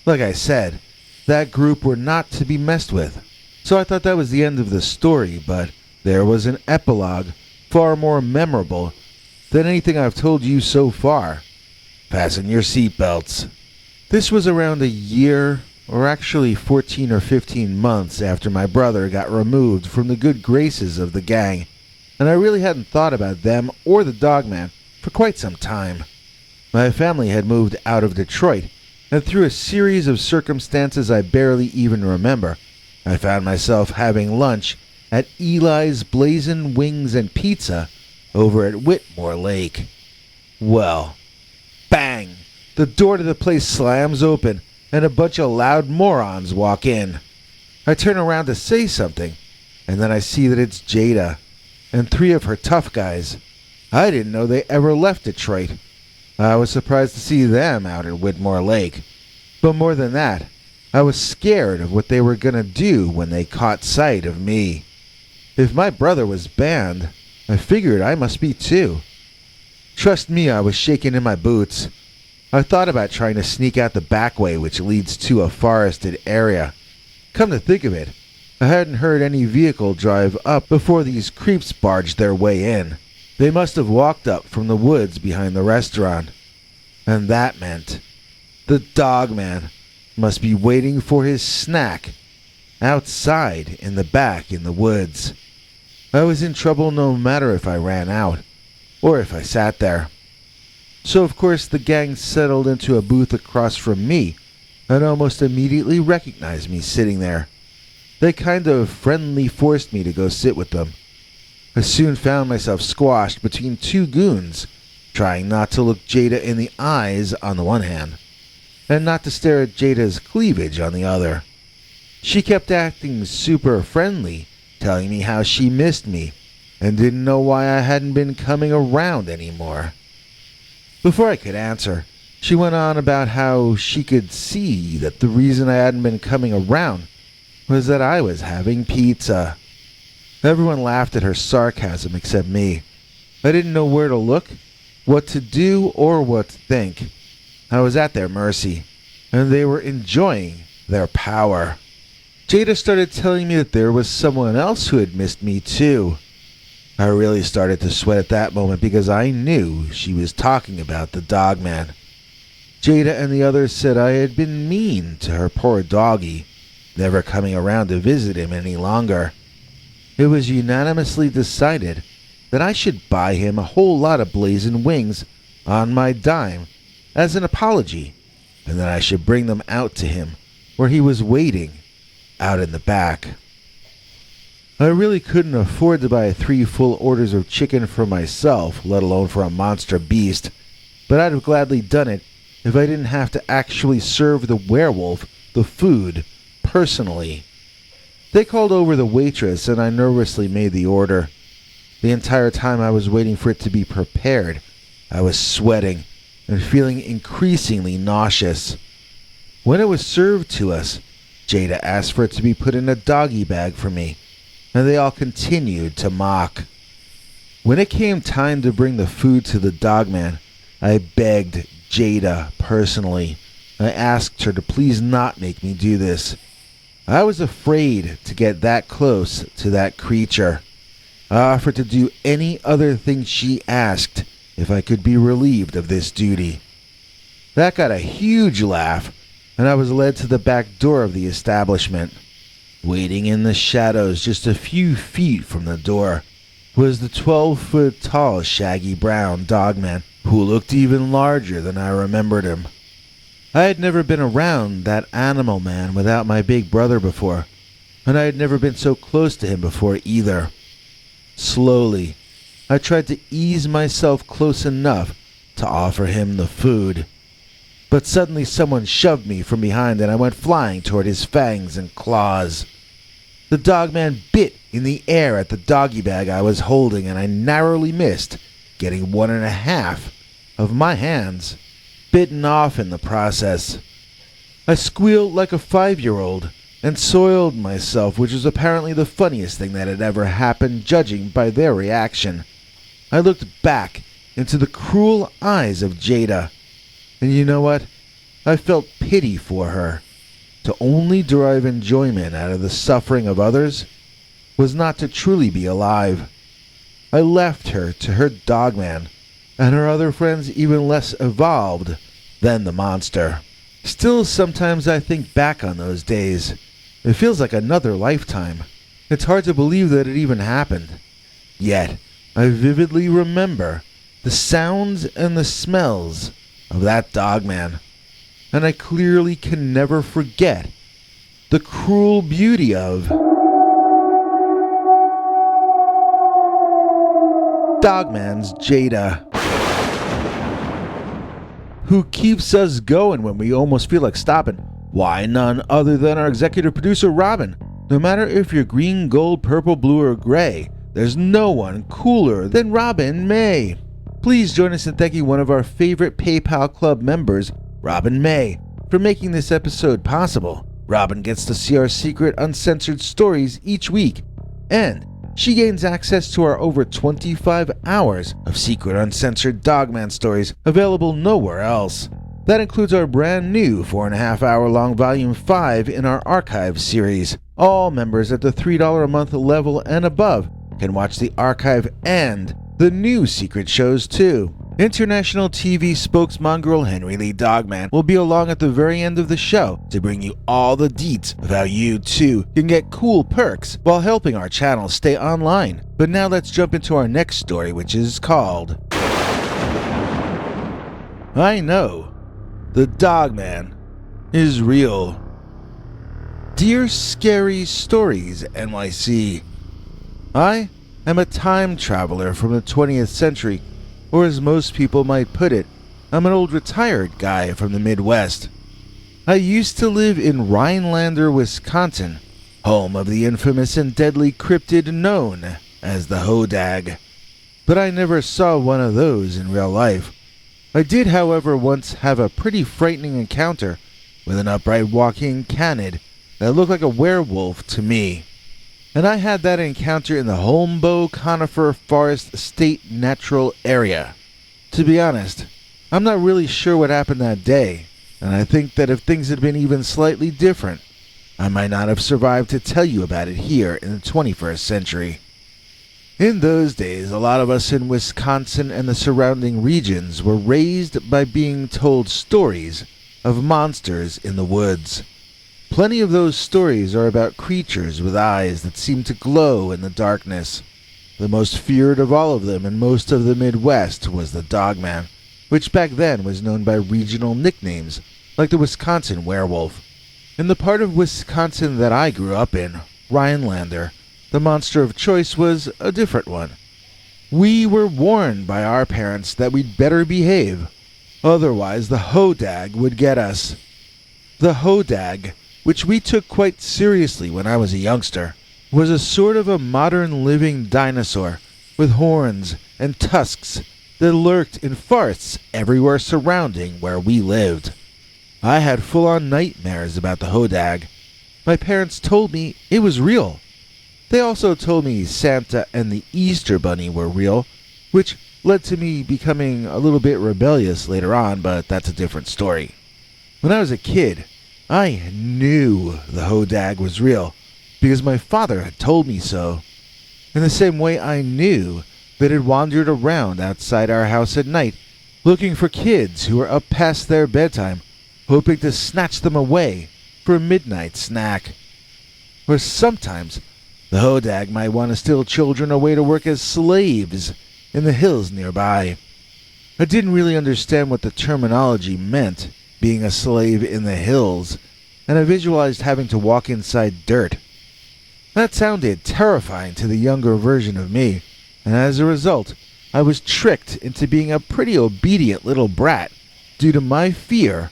A: Like I said, that group were not to be messed with, so I thought that was the end of the story, but there was an epilogue far more memorable than anything I've told you so far. Fasten your seatbelts. This was around a year, or actually 14 or 15 months after my brother got removed from the good graces of the gang, and I really hadn't thought about them or the Dogman for quite some time. My family had moved out of Detroit, and through a series of circumstances I barely even remember, I found myself having lunch at Eli's Blazin' Wings and Pizza over at Whitmore Lake. Well, bang! The door to the place slams open, and a bunch of loud morons walk in. I turn around to say something, and then I see that it's Jada, and 3 of her tough guys. I didn't know they ever left Detroit. I was surprised to see them out at Whitmore Lake. But more than that, I was scared of what they were going to do when they caught sight of me. If my brother was banned, I figured I must be too. Trust me, I was shaking in my boots. I thought about trying to sneak out the back way which leads to a forested area. Come to think of it, I hadn't heard any vehicle drive up before these creeps barged their way in. They must have walked up from the woods behind the restaurant. And that meant the Dogman must be waiting for his snack outside in the back in the woods. I was in trouble no matter if I ran out or if I sat there. So of course the gang settled into a booth across from me, and almost immediately recognized me sitting there. They kind of friendly forced me to go sit with them. I soon found myself squashed between two goons, trying not to look Jada in the eyes on the one hand, and not to stare at Jada's cleavage on the other. She kept acting super friendly, telling me how she missed me, and didn't know why I hadn't been coming around anymore. Before I could answer, she went on about how she could see that the reason I hadn't been coming around was that I was having pizza. Everyone laughed at her sarcasm except me. I didn't know where to look, what to do, or what to think. I was at their mercy, and they were enjoying their power. Jada started telling me that there was someone else who had missed me too. I really started to sweat at that moment because I knew she was talking about the Dogman. Jada and the others said I had been mean to her poor doggy, never coming around to visit him any longer. It was unanimously decided that I should buy him a whole lot of blazing wings on my dime as an apology, and that I should bring them out to him where he was waiting out in the back. I really couldn't afford to buy 3 full orders of chicken for myself, let alone for a monster beast, but I'd have gladly done it if I didn't have to actually serve the werewolf the food personally. They called over the waitress and I nervously made the order. The entire time I was waiting for it to be prepared, I was sweating and feeling increasingly nauseous. When it was served to us, Jada asked for it to be put in a doggy bag for me, and they all continued to mock. When it came time to bring the food to the Dogman, I begged Jada personally. I asked her to please not make me do this. I was afraid to get that close to that creature. I offered to do any other thing she asked if I could be relieved of this duty. That got a huge laugh, and I was led to the back door of the establishment. Waiting in the shadows just a few feet from the door was the 12-foot-tall shaggy brown Dogman, who looked even larger than I remembered him. I had never been around that animal man without my big brother before, and I had never been so close to him before either. Slowly, I tried to ease myself close enough to offer him the food. But suddenly someone shoved me from behind and I went flying toward his fangs and claws. The Dogman bit in the air at the doggy bag I was holding and I narrowly missed, getting 1.5 of my hands bitten off in the process. I squealed like a 5-year-old and soiled myself, which was apparently the funniest thing that had ever happened, judging by their reaction. I looked back into the cruel eyes of Jada, and you know what? I felt pity for her. To only derive enjoyment out of the suffering of others was not to truly be alive. I left her to her Dogman, and her other friends even less evolved than the monster. Still, sometimes I think back on those days. It feels like another lifetime. It's hard to believe that it even happened. Yet, I vividly remember the sounds and the smells of that Dogman, and I clearly can never forget the cruel beauty of Dogman's Jada, who keeps us going when we almost feel like stopping. Why, none other than our executive producer Robin. No matter if you're green, gold, purple, blue, or gray, there's no one cooler than Robin May. Please join us in thanking one of our favorite PayPal Club members, Robin May, for making this episode possible. Robin gets to see our secret uncensored stories each week, and she gains access to our over 25 hours of secret uncensored Dogman stories available nowhere else. That includes our brand new 4.5-hour long Volume 5 in our archive series. All members at the $3 a month level and above can watch the archive and the new secret shows too. International TV spokesmongrel Henry Lee Dogman will be along at the very end of the show to bring you all the deets of how you too can get cool perks while helping our channel stay online. But now let's jump into our next story, which is called I Know the Dogman is real. Dear Scary Stories NYC, I am a time traveler from the 20th century, or as most people might put it, I'm an old retired guy from the Midwest. I used to live in Rhinelander, Wisconsin, home of the infamous and deadly cryptid known as the hodag. But I never saw one of those in real life. I did, however, once have a pretty frightening encounter with an upright walking canid that looked like a werewolf to me. And I had that encounter in the Holmboe Conifer Forest State Natural Area. To be honest, I'm not really sure what happened that day, and I think that if things had been even slightly different, I might not have survived to tell you about it here in the 21st century. In those days, a lot of us in Wisconsin and the surrounding regions were raised by being told stories of monsters in the woods. Plenty of those stories are about creatures with eyes that seem to glow in the darkness. The most feared of all of them in most of the Midwest was the Dogman, which back then was known by regional nicknames like the Wisconsin werewolf. In the part of Wisconsin that I grew up in, Rhinelander, the monster of choice was a different one. We were warned by our parents that we'd better behave, otherwise the hodag would get us. The hodag, which we took quite seriously when I was a youngster, was a sort of a modern living dinosaur with horns and tusks that lurked in forests everywhere surrounding where we lived. I had full-on nightmares about the hodag. My parents told me it was real. They also told me Santa and the Easter Bunny were real, which led to me becoming a little bit rebellious later on, but that's a different story. When I was a kid, I knew the hodag was real because my father had told me so. In the same way I knew that it wandered around outside our house at night, looking for kids who were up past their bedtime, hoping to snatch them away for a midnight snack. Or sometimes, the hodag might want to steal children away to work as slaves in the hills nearby. I didn't really understand what the terminology meant, being a slave in the hills, and I visualized having to walk inside dirt. That sounded terrifying to the younger version of me, and as a result, I was tricked into being a pretty obedient little brat due to my fear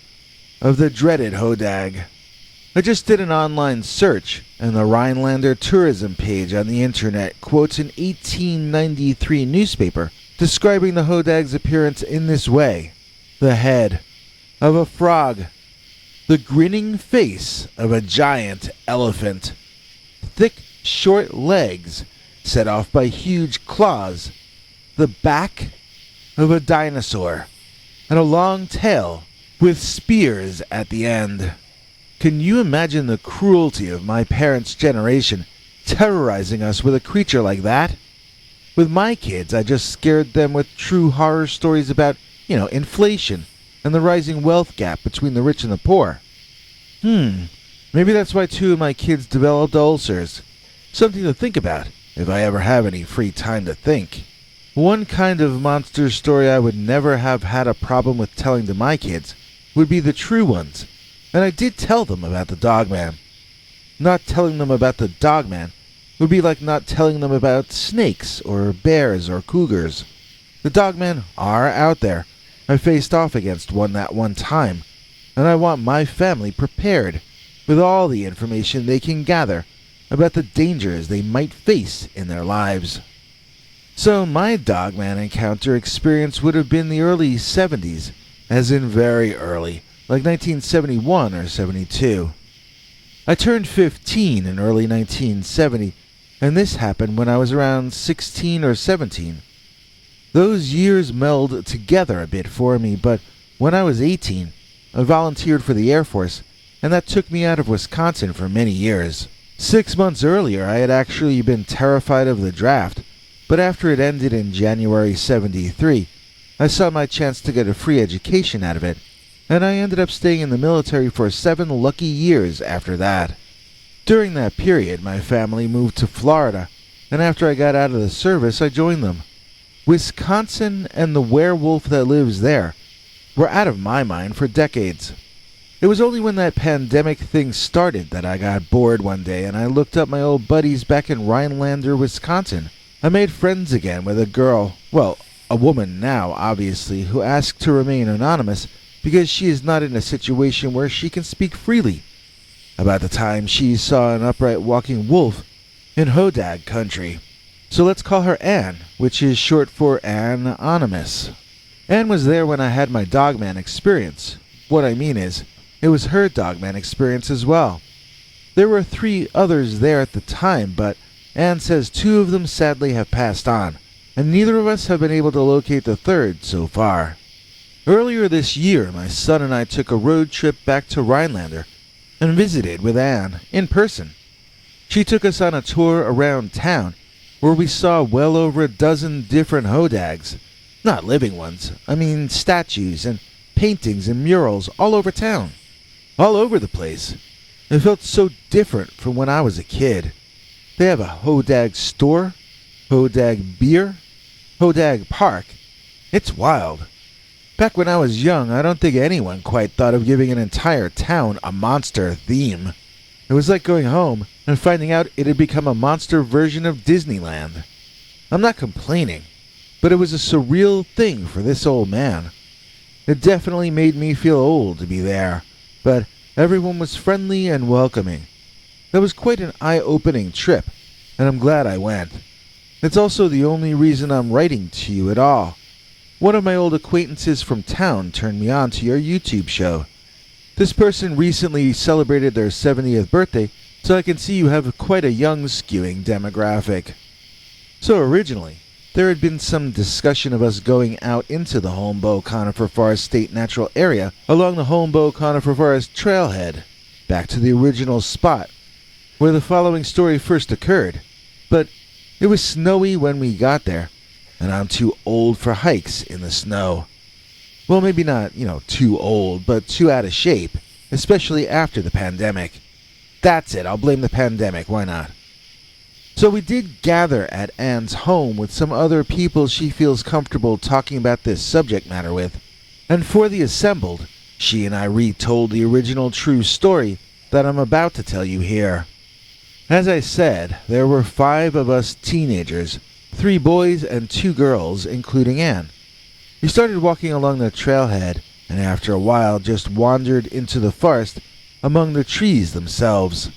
A: of the dreaded hodag. I just did an online search, and the Rhinelander tourism page on the internet quotes an 1893 newspaper describing the hodag's appearance in this way: the head of a frog, the grinning face of a giant elephant, thick, short legs set off by huge claws, the back of a dinosaur, and a long tail with spears at the end. Can you imagine the cruelty of my parents' generation terrorizing us with a creature like that? With my kids, I just scared them with true horror stories about, inflation and the rising wealth gap between the rich and the poor. Maybe that's why 2 of my kids developed ulcers. Something to think about if I ever have any free time to think. One kind of monster story I would never have had a problem with telling to my kids would be the true ones, and I did tell them about the Dogman. Not telling them about the Dogman would be like not telling them about snakes or bears or cougars. The Dogmen are out there. I faced off against one that one time, and I want my family prepared with all the information they can gather about the dangers they might face in their lives. So my Dogman encounter experience would have been the early 70s, as in very early, like 1971 or 72. I turned 15 in early 1970, and this happened when I was around 16 or 17. Those years meld together a bit for me, but when I was 18, I volunteered for the Air Force, and that took me out of Wisconsin for many years. 6 months earlier, I had actually been terrified of the draft, but after it ended in January 73, I saw my chance to get a free education out of it, and I ended up staying in the military for 7 lucky years after that. During that period, my family moved to Florida, and after I got out of the service, I joined them. Wisconsin and the werewolf that lives there were out of my mind for decades. It was only when that pandemic thing started that I got bored one day and I looked up my old buddies back in Rhinelander, Wisconsin. I made friends again with a girl, well, a woman now, obviously, who asked to remain anonymous because she is not in a situation where she can speak freely about the time she saw an upright walking wolf in Hodag country. So let's call her Anne, which is short for Anonymous. Anne was there when I had my Dogman experience. What I mean is, it was her Dogman experience as well. There were 3 others there at the time, but Anne says 2 of them sadly have passed on, and neither of us have been able to locate the 3rd so far. Earlier this year, my son and I took a road trip back to Rhinelander and visited with Anne in person. She took us on a tour around town where we saw well over a dozen different hodags. Not living ones, I mean statues and paintings and murals all over town. All over the place. It felt so different from when I was a kid. They have a hodag store, hodag beer, hodag park. It's wild. Back when I was young, I don't think anyone quite thought of giving an entire town a monster theme. It was like going home and finding out it had become a monster version of Disneyland. I'm not complaining, but it was a surreal thing for this old man. It definitely made me feel old to be there, but everyone was friendly and welcoming. That was quite an eye-opening trip, and I'm glad I went. It's also the only reason I'm writing to you at all. One of my old acquaintances from town turned me on to your YouTube show. This person recently celebrated their 70th birthday, so I can see you have quite a young skewing demographic. So originally, there had been some discussion of us going out into the Holmboe Conifer Forest State Natural Area along the Holmboe Conifer Forest Trailhead, back to the original spot where the following story first occurred. But it was snowy when we got there, and I'm too old for hikes in the snow. Well, maybe not, too old, but too out of shape, especially after the pandemic. That's it, I'll blame the pandemic, why not? So we did gather at Anne's home with some other people she feels comfortable talking about this subject matter with, and for the assembled, she and I retold the original true story that I'm about to tell you here. As I said, there were 5 of us teenagers, 3 boys and 2 girls, including Anne. We started walking along the trailhead, and after a while just wandered into the forest among the trees themselves.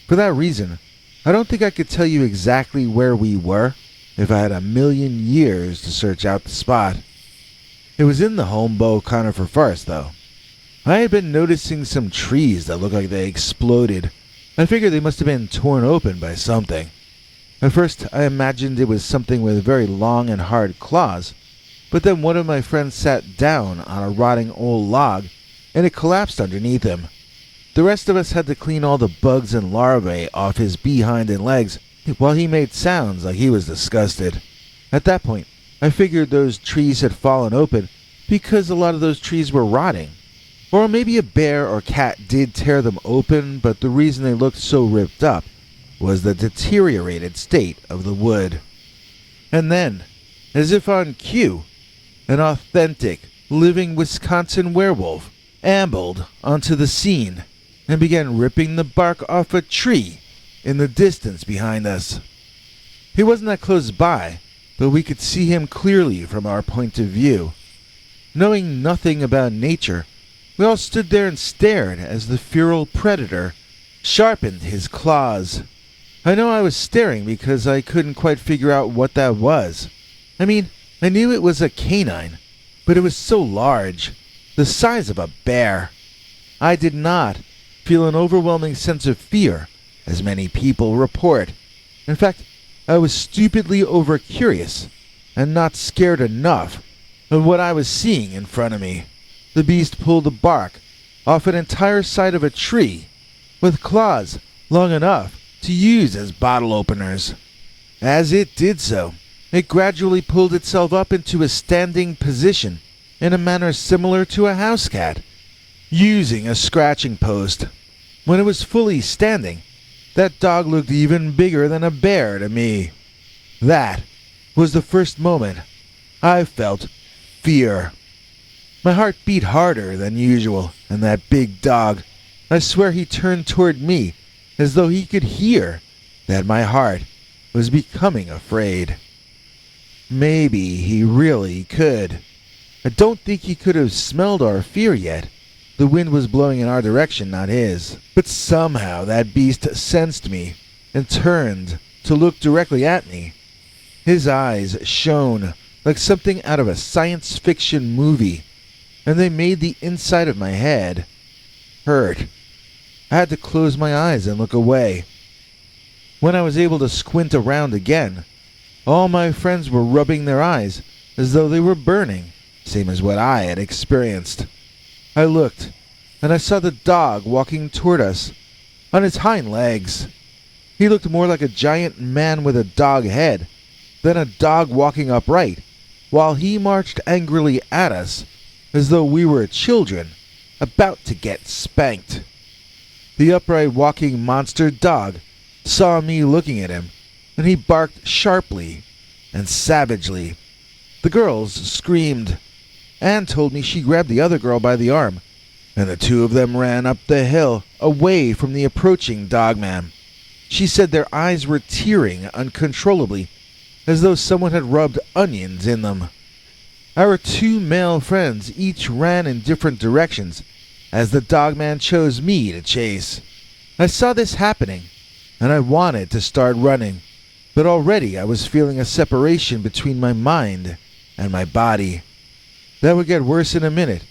A: For that reason, I don't think I could tell you exactly where we were if I had a million years to search out the spot. It was in the Holmboe Conifer Forest, though. I had been noticing some trees that looked like they exploded. I figured they must have been torn open by something. At first, I imagined it was something with very long and hard claws, but then one of my friends sat down on a rotting old log, and it collapsed underneath him. The rest of us had to clean all the bugs and larvae off his behind and legs while he made sounds like he was disgusted. At that point, I figured those trees had fallen open because a lot of those trees were rotting. Or maybe a bear or cat did tear them open, but the reason they looked so ripped up was the deteriorated state of the wood. And then, as if on cue, an authentic, living Wisconsin werewolf ambled onto the scene and began ripping the bark off a tree in the distance behind us. He wasn't that close by, but we could see him clearly from our point of view. Knowing nothing about nature, we all stood there and stared as the feral predator sharpened his claws. I know I was staring because I couldn't quite figure out what that was. I mean, I knew it was a canine, but it was so large, the size of a bear. I did not feel an overwhelming sense of fear, as many people report. In fact, I was stupidly over-curious, and not scared enough of what I was seeing in front of me. The beast pulled the bark off an entire side of a tree, with claws long enough to use as bottle openers. As it did so, it gradually pulled itself up into a standing position in a manner similar to a house cat, using a scratching post. When it was fully standing, that dog looked even bigger than a bear to me. That was the first moment I felt fear. My heart beat harder than usual, and that big dog, I swear he turned toward me as though he could hear that my heart was becoming afraid. Maybe he really could. I don't think he could have smelled our fear yet. The wind was blowing in our direction, not his. But somehow that beast sensed me and turned to look directly at me. His eyes shone like something out of a science fiction movie, and they made the inside of my head hurt. I had to close my eyes and look away. When I was able to squint around again, all my friends were rubbing their eyes as though they were burning, same as what I had experienced. I looked, and I saw the dog walking toward us on his hind legs. He looked more like a giant man with a dog head than a dog walking upright, while he marched angrily at us as though we were children about to get spanked. The upright walking monster dog saw me looking at him, and he barked sharply and savagely. The girls screamed. Anne told me she grabbed the other girl by the arm, and the two of them ran up the hill away from the approaching Dogman. She said their eyes were tearing uncontrollably, as though someone had rubbed onions in them. Our two male friends each ran in different directions, as the Dogman chose me to chase. I saw this happening, and I wanted to start running, but already I was feeling a separation between my mind and my body. That would get worse in a minute,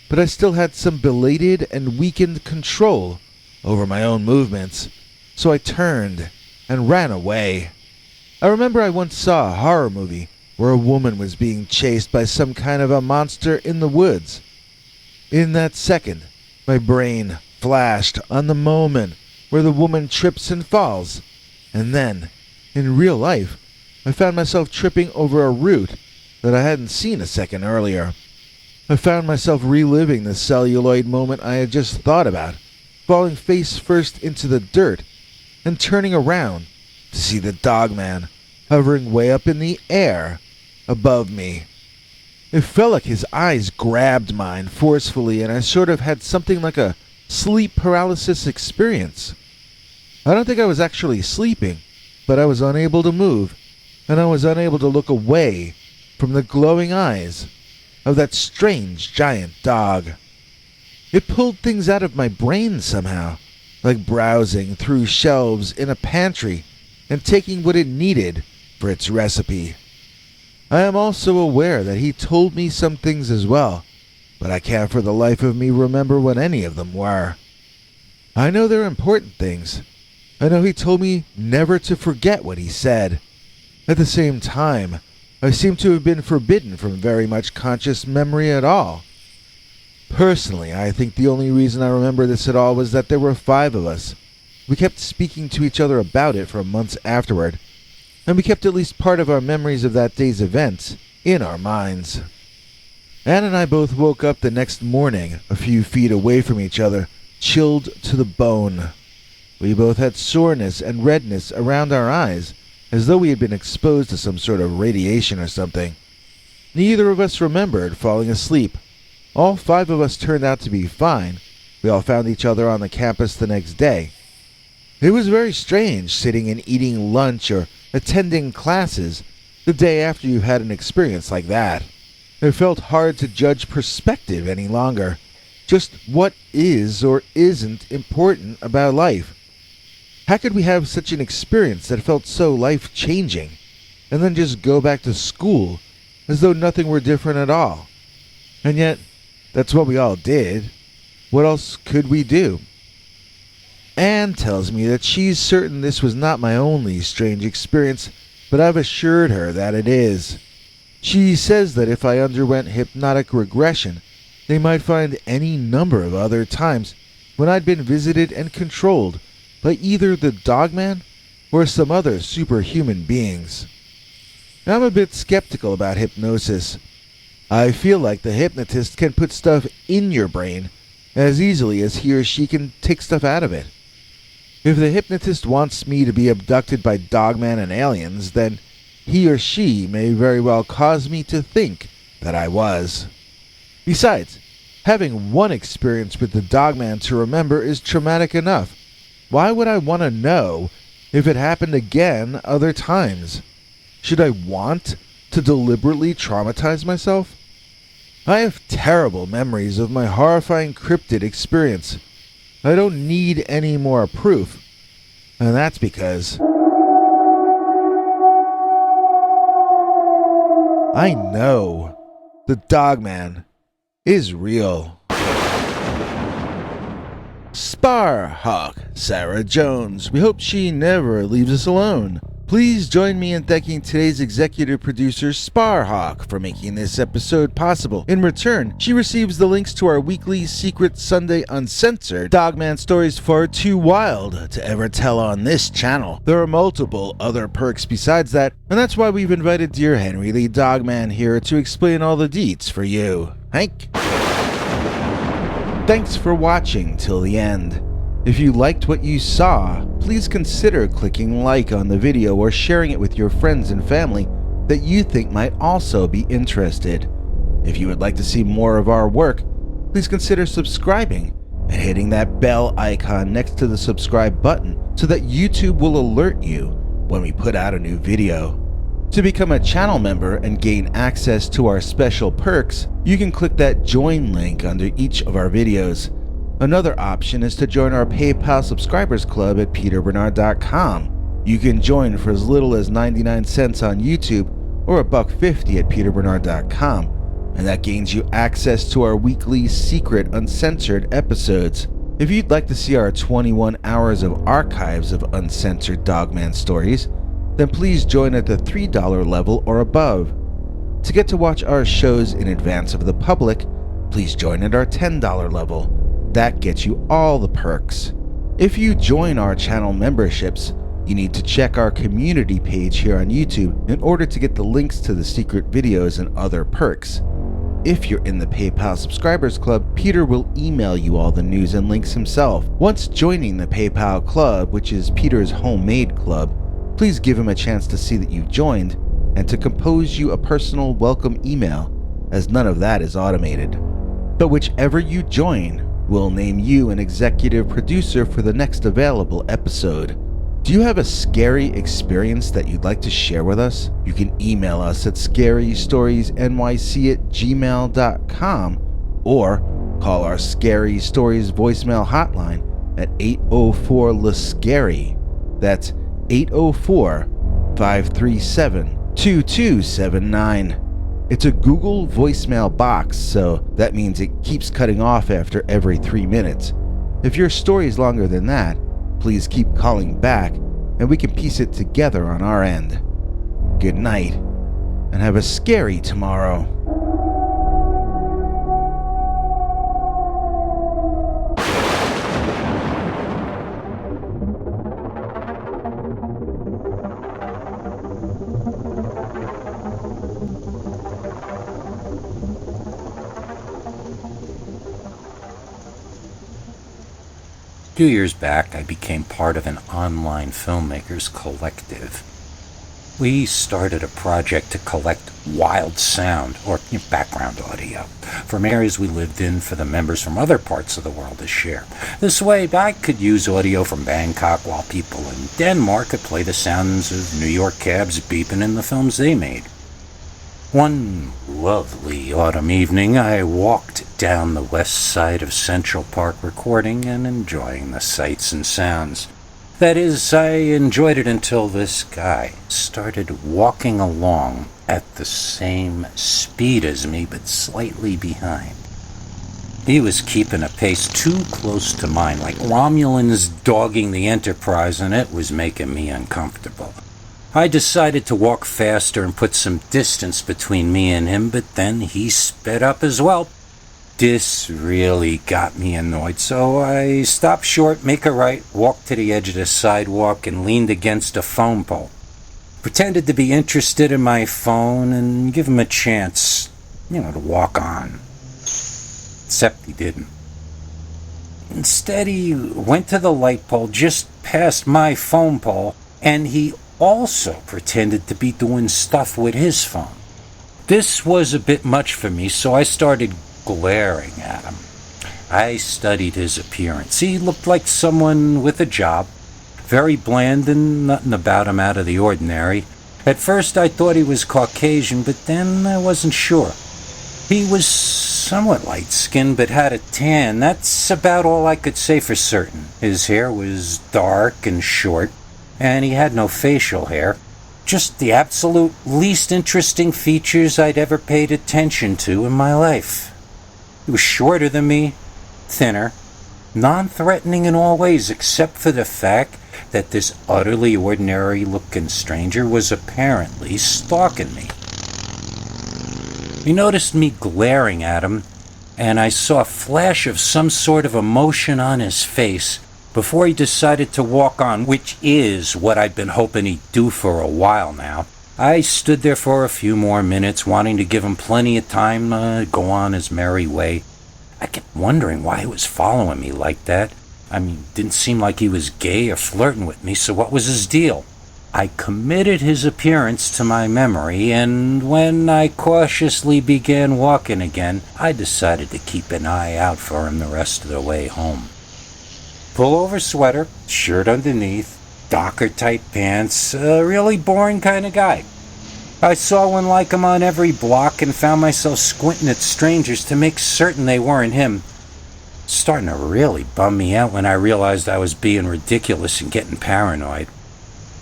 A: but I still had some belated and weakened control over my own movements, so I turned and ran away. I remember I once saw a horror movie where a woman was being chased by some kind of a monster in the woods. In that second, my brain flashed on the moment where the woman trips and falls, and then, in real life, I found myself tripping over a root that I hadn't seen a second earlier. I found myself reliving the celluloid moment I had just thought about, falling face first into the dirt, and turning around to see the Dogman hovering way up in the air above me. It felt like his eyes grabbed mine forcefully, and I sort of had something like a sleep paralysis experience. I don't think I was actually sleeping, but I was unable to move, and I was unable to look away from the glowing eyes of that strange giant dog. It pulled things out of my brain somehow, like browsing through shelves in a pantry and taking what it needed for its recipe. I am also aware that he told me some things as well, but I can't for the life of me remember what any of them were. I know they're important things. I know he told me never to forget what he said. At the same time, I seem to have been forbidden from very much conscious memory at all. Personally, I think the only reason I remember this at all was that there were 5 of us. We kept speaking to each other about it for months afterward, and we kept at least part of our memories of that day's events in our minds. Anne and I both woke up the next morning a few feet away from each other, chilled to the bone. We both had soreness and redness around our eyes, as though we had been exposed to some sort of radiation or something. Neither of us remembered falling asleep. All 5 of us turned out to be fine. We all found each other on the campus the next day. It was very strange sitting and eating lunch or attending classes the day after you had an experience like that. It felt hard to judge perspective any longer. Just what is or isn't important about life? How could we have such an experience that felt so life-changing, and then just go back to school as though nothing were different at all? And yet, that's what we all did. What else could we do? Anne tells me that she's certain this was not my only strange experience, but I've assured her that it is. She says that if I underwent hypnotic regression, they might find any number of other times when I'd been visited and controlled by either the Dogman or some other superhuman beings. I'm a bit skeptical about hypnosis. I feel like the hypnotist can put stuff in your brain as easily as he or she can take stuff out of it. If the hypnotist wants me to be abducted by Dogman and aliens, then he or she may very well cause me to think that I was. Besides, having one experience with the Dogman to remember is traumatic enough. Why would I want to know if it happened again other times? Should I want to deliberately traumatize myself? I have terrible memories of my horrifying cryptid experience. I don't need any more proof. And that's because I know the Dogman is real. Sparhawk Sarah Jones. We hope she never leaves us alone. Please join me in thanking today's executive producer, Sparhawk, for making this episode possible. In return, she receives the links to our weekly Secret Sunday Uncensored Dogman stories far too wild to ever tell on this channel. There are multiple other perks besides that, and that's why we've invited dear Henry Lee Dogman here to explain all the deets for you. Hank? Thanks for watching till the end. If you liked what you saw, please consider clicking like on the video or sharing it with your friends and family that you think might also be interested. If you would like to see more of our work, please consider subscribing and hitting that bell icon next to the subscribe button so that YouTube will alert you when we put out a new video. To become a channel member and gain access to our special perks, you can click that join link under each of our videos. Another option is to join our PayPal subscribers club at peterbernard.com. You can join for as little as 99 cents on YouTube or $1.50 at peterbernard.com, and that gains you access to our weekly secret uncensored episodes. If you'd like to see our 21 hours of archives of uncensored Dogman stories, then please join at the $3 level or above. To get to watch our shows in advance of the public, please join at our $10 level. That gets you all the perks. If you join our channel memberships, you need to check our community page here on YouTube in order to get the links to the secret videos and other perks. If you're in the PayPal subscribers club, Peter will email you all the news and links himself. Once joining the PayPal club, which is Peter's homemade club, please give him a chance to see that you've joined and to compose you a personal welcome email, as none of that is automated. But whichever you join, we'll name you an executive producer for the next available episode. Do you have a scary experience that you'd like to share with us? You can email us at scarystoriesnyc@gmail.com or call our Scary Stories voicemail hotline at 804-LA-SCARY. That's 804-537-2279. It's a Google voicemail box, so that means it keeps cutting off after every 3 minutes. If your story is longer than that, please keep calling back and we can piece it together on our end. Good night, and have a scary tomorrow.
B: A few years back, I became part of an online filmmakers collective. We started a project to collect wild sound, or background audio, from areas we lived in for the members from other parts of the world to share. This way, I could use audio from Bangkok while people in Denmark could play the sounds of New York cabs beeping in the films they made. One lovely autumn evening, I walked down the west side of Central Park recording and enjoying the sights and sounds. That is, I enjoyed it until this guy started walking along at the same speed as me, but slightly behind. He was keeping a pace too close to mine, like Romulans dogging the Enterprise, and it was making me uncomfortable. I decided to walk faster and put some distance between me and him, but then he sped up as well. This really got me annoyed, so I stopped short, make a right, walked to the edge of the sidewalk, and leaned against a phone pole. Pretended to be interested in my phone and give him a chance, to walk on. Except he didn't. Instead, he went to the light pole just past my phone pole, and he also pretended to be doing stuff with his phone. This was a bit much for me, so I started glaring at him. I studied his appearance. He looked like someone with a job, very bland and nothing about him out of the ordinary. At first I thought he was Caucasian, but then I wasn't sure. He was somewhat light-skinned, but had a tan. That's about all I could say for certain. His hair was dark and short, and he had no facial hair. Just the absolute least interesting features I'd ever paid attention to in my life. He was shorter than me, thinner, non-threatening in all ways except for the fact that this utterly ordinary-looking stranger was apparently stalking me. He noticed me glaring at him, and I saw a flash of some sort of emotion on his face before he decided to walk on, which is what I'd been hoping he'd do for a while now. I stood there for a few more minutes, wanting to give him plenty of time to go on his merry way. I kept wondering why he was following me like that. I mean, didn't seem like he was gay or flirting with me, so what was his deal? I committed his appearance to my memory, and when I cautiously began walking again, I decided to keep an eye out for him the rest of the way home. Pullover sweater, shirt underneath, Docker-type pants, a really boring kind of guy. I saw one like him on every block and found myself squinting at strangers to make certain they weren't him. Starting to really bum me out when I realized I was being ridiculous and getting paranoid.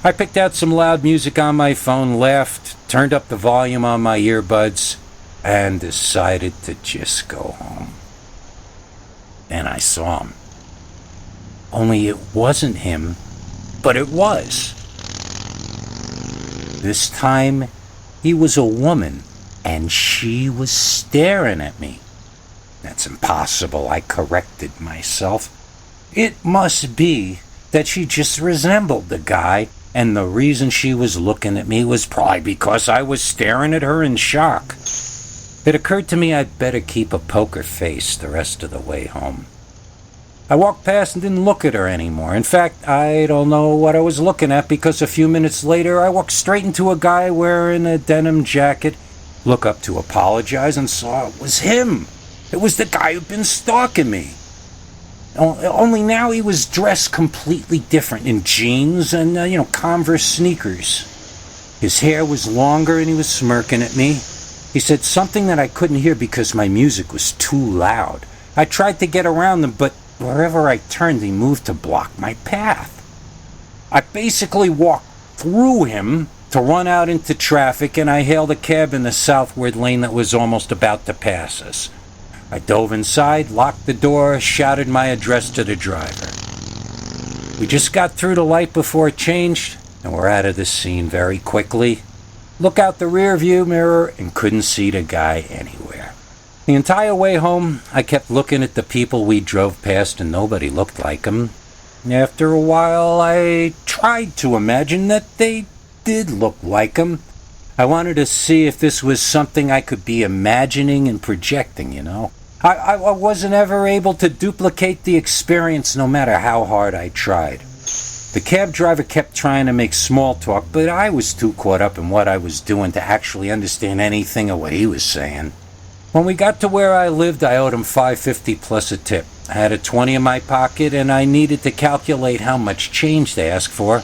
B: I picked out some loud music on my phone, laughed, turned up the volume on my earbuds, and decided to just go home. And I saw him. Only it wasn't him, but it was. This time, he was a woman, and she was staring at me. That's impossible, I corrected myself. It must be that she just resembled the guy, and the reason she was looking at me was probably because I was staring at her in shock. It occurred to me I'd better keep a poker face the rest of the way home. I walked past and didn't look at her anymore. In fact, I don't know what I was looking at because a few minutes later I walked straight into a guy wearing a denim jacket, looked up to apologize, and saw it was him. It was the guy who'd been stalking me. Only now he was dressed completely different in jeans and, Converse sneakers. His hair was longer and he was smirking at me. He said something that I couldn't hear because my music was too loud. I tried to get around him, but wherever I turned, he moved to block my path. I basically walked through him to run out into traffic, and I hailed a cab in the southward lane that was almost about to pass us. I dove inside, locked the door, shouted my address to the driver. We just got through the light before it changed, and we're out of the scene very quickly. Look out the rear view mirror and couldn't see the guy anywhere. The entire way home, I kept looking at the people we drove past and nobody looked like him. After a while, I tried to imagine that they did look like him. I wanted to see if this was something I could be imagining and projecting, I wasn't ever able to duplicate the experience no matter how hard I tried. The cab driver kept trying to make small talk, but I was too caught up in what I was doing to actually understand anything of what he was saying. When we got to where I lived, I owed him $5.50 plus a tip. I had a 20 in my pocket, and I needed to calculate how much change they asked for.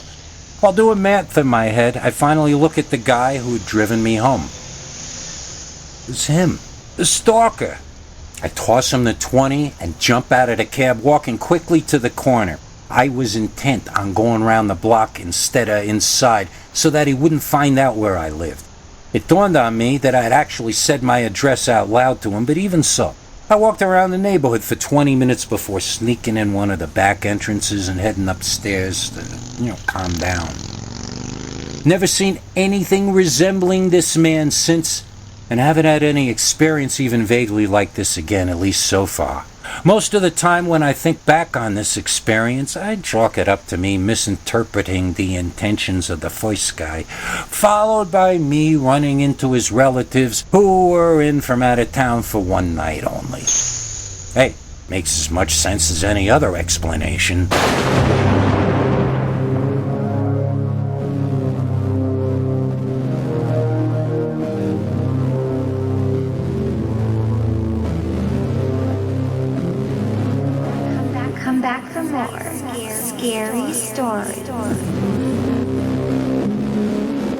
B: While doing math in my head, I finally looked at the guy who had driven me home. It was him, the stalker. I toss him the 20 and jump out of the cab, walking quickly to the corner. I was intent on going around the block instead of inside so that he wouldn't find out where I lived. It dawned on me that I had actually said my address out loud to him, but even so, I walked around the neighborhood for 20 minutes before sneaking in one of the back entrances and heading upstairs to, calm down. Never seen anything resembling this man since, and haven't had any experience even vaguely like this again, at least so far. Most of the time when I think back on this experience, I chalk it up to me misinterpreting the intentions of the first guy, followed by me running into his relatives who were in from out of town for one night only. Hey, makes as much sense as any other explanation.
C: scary stories.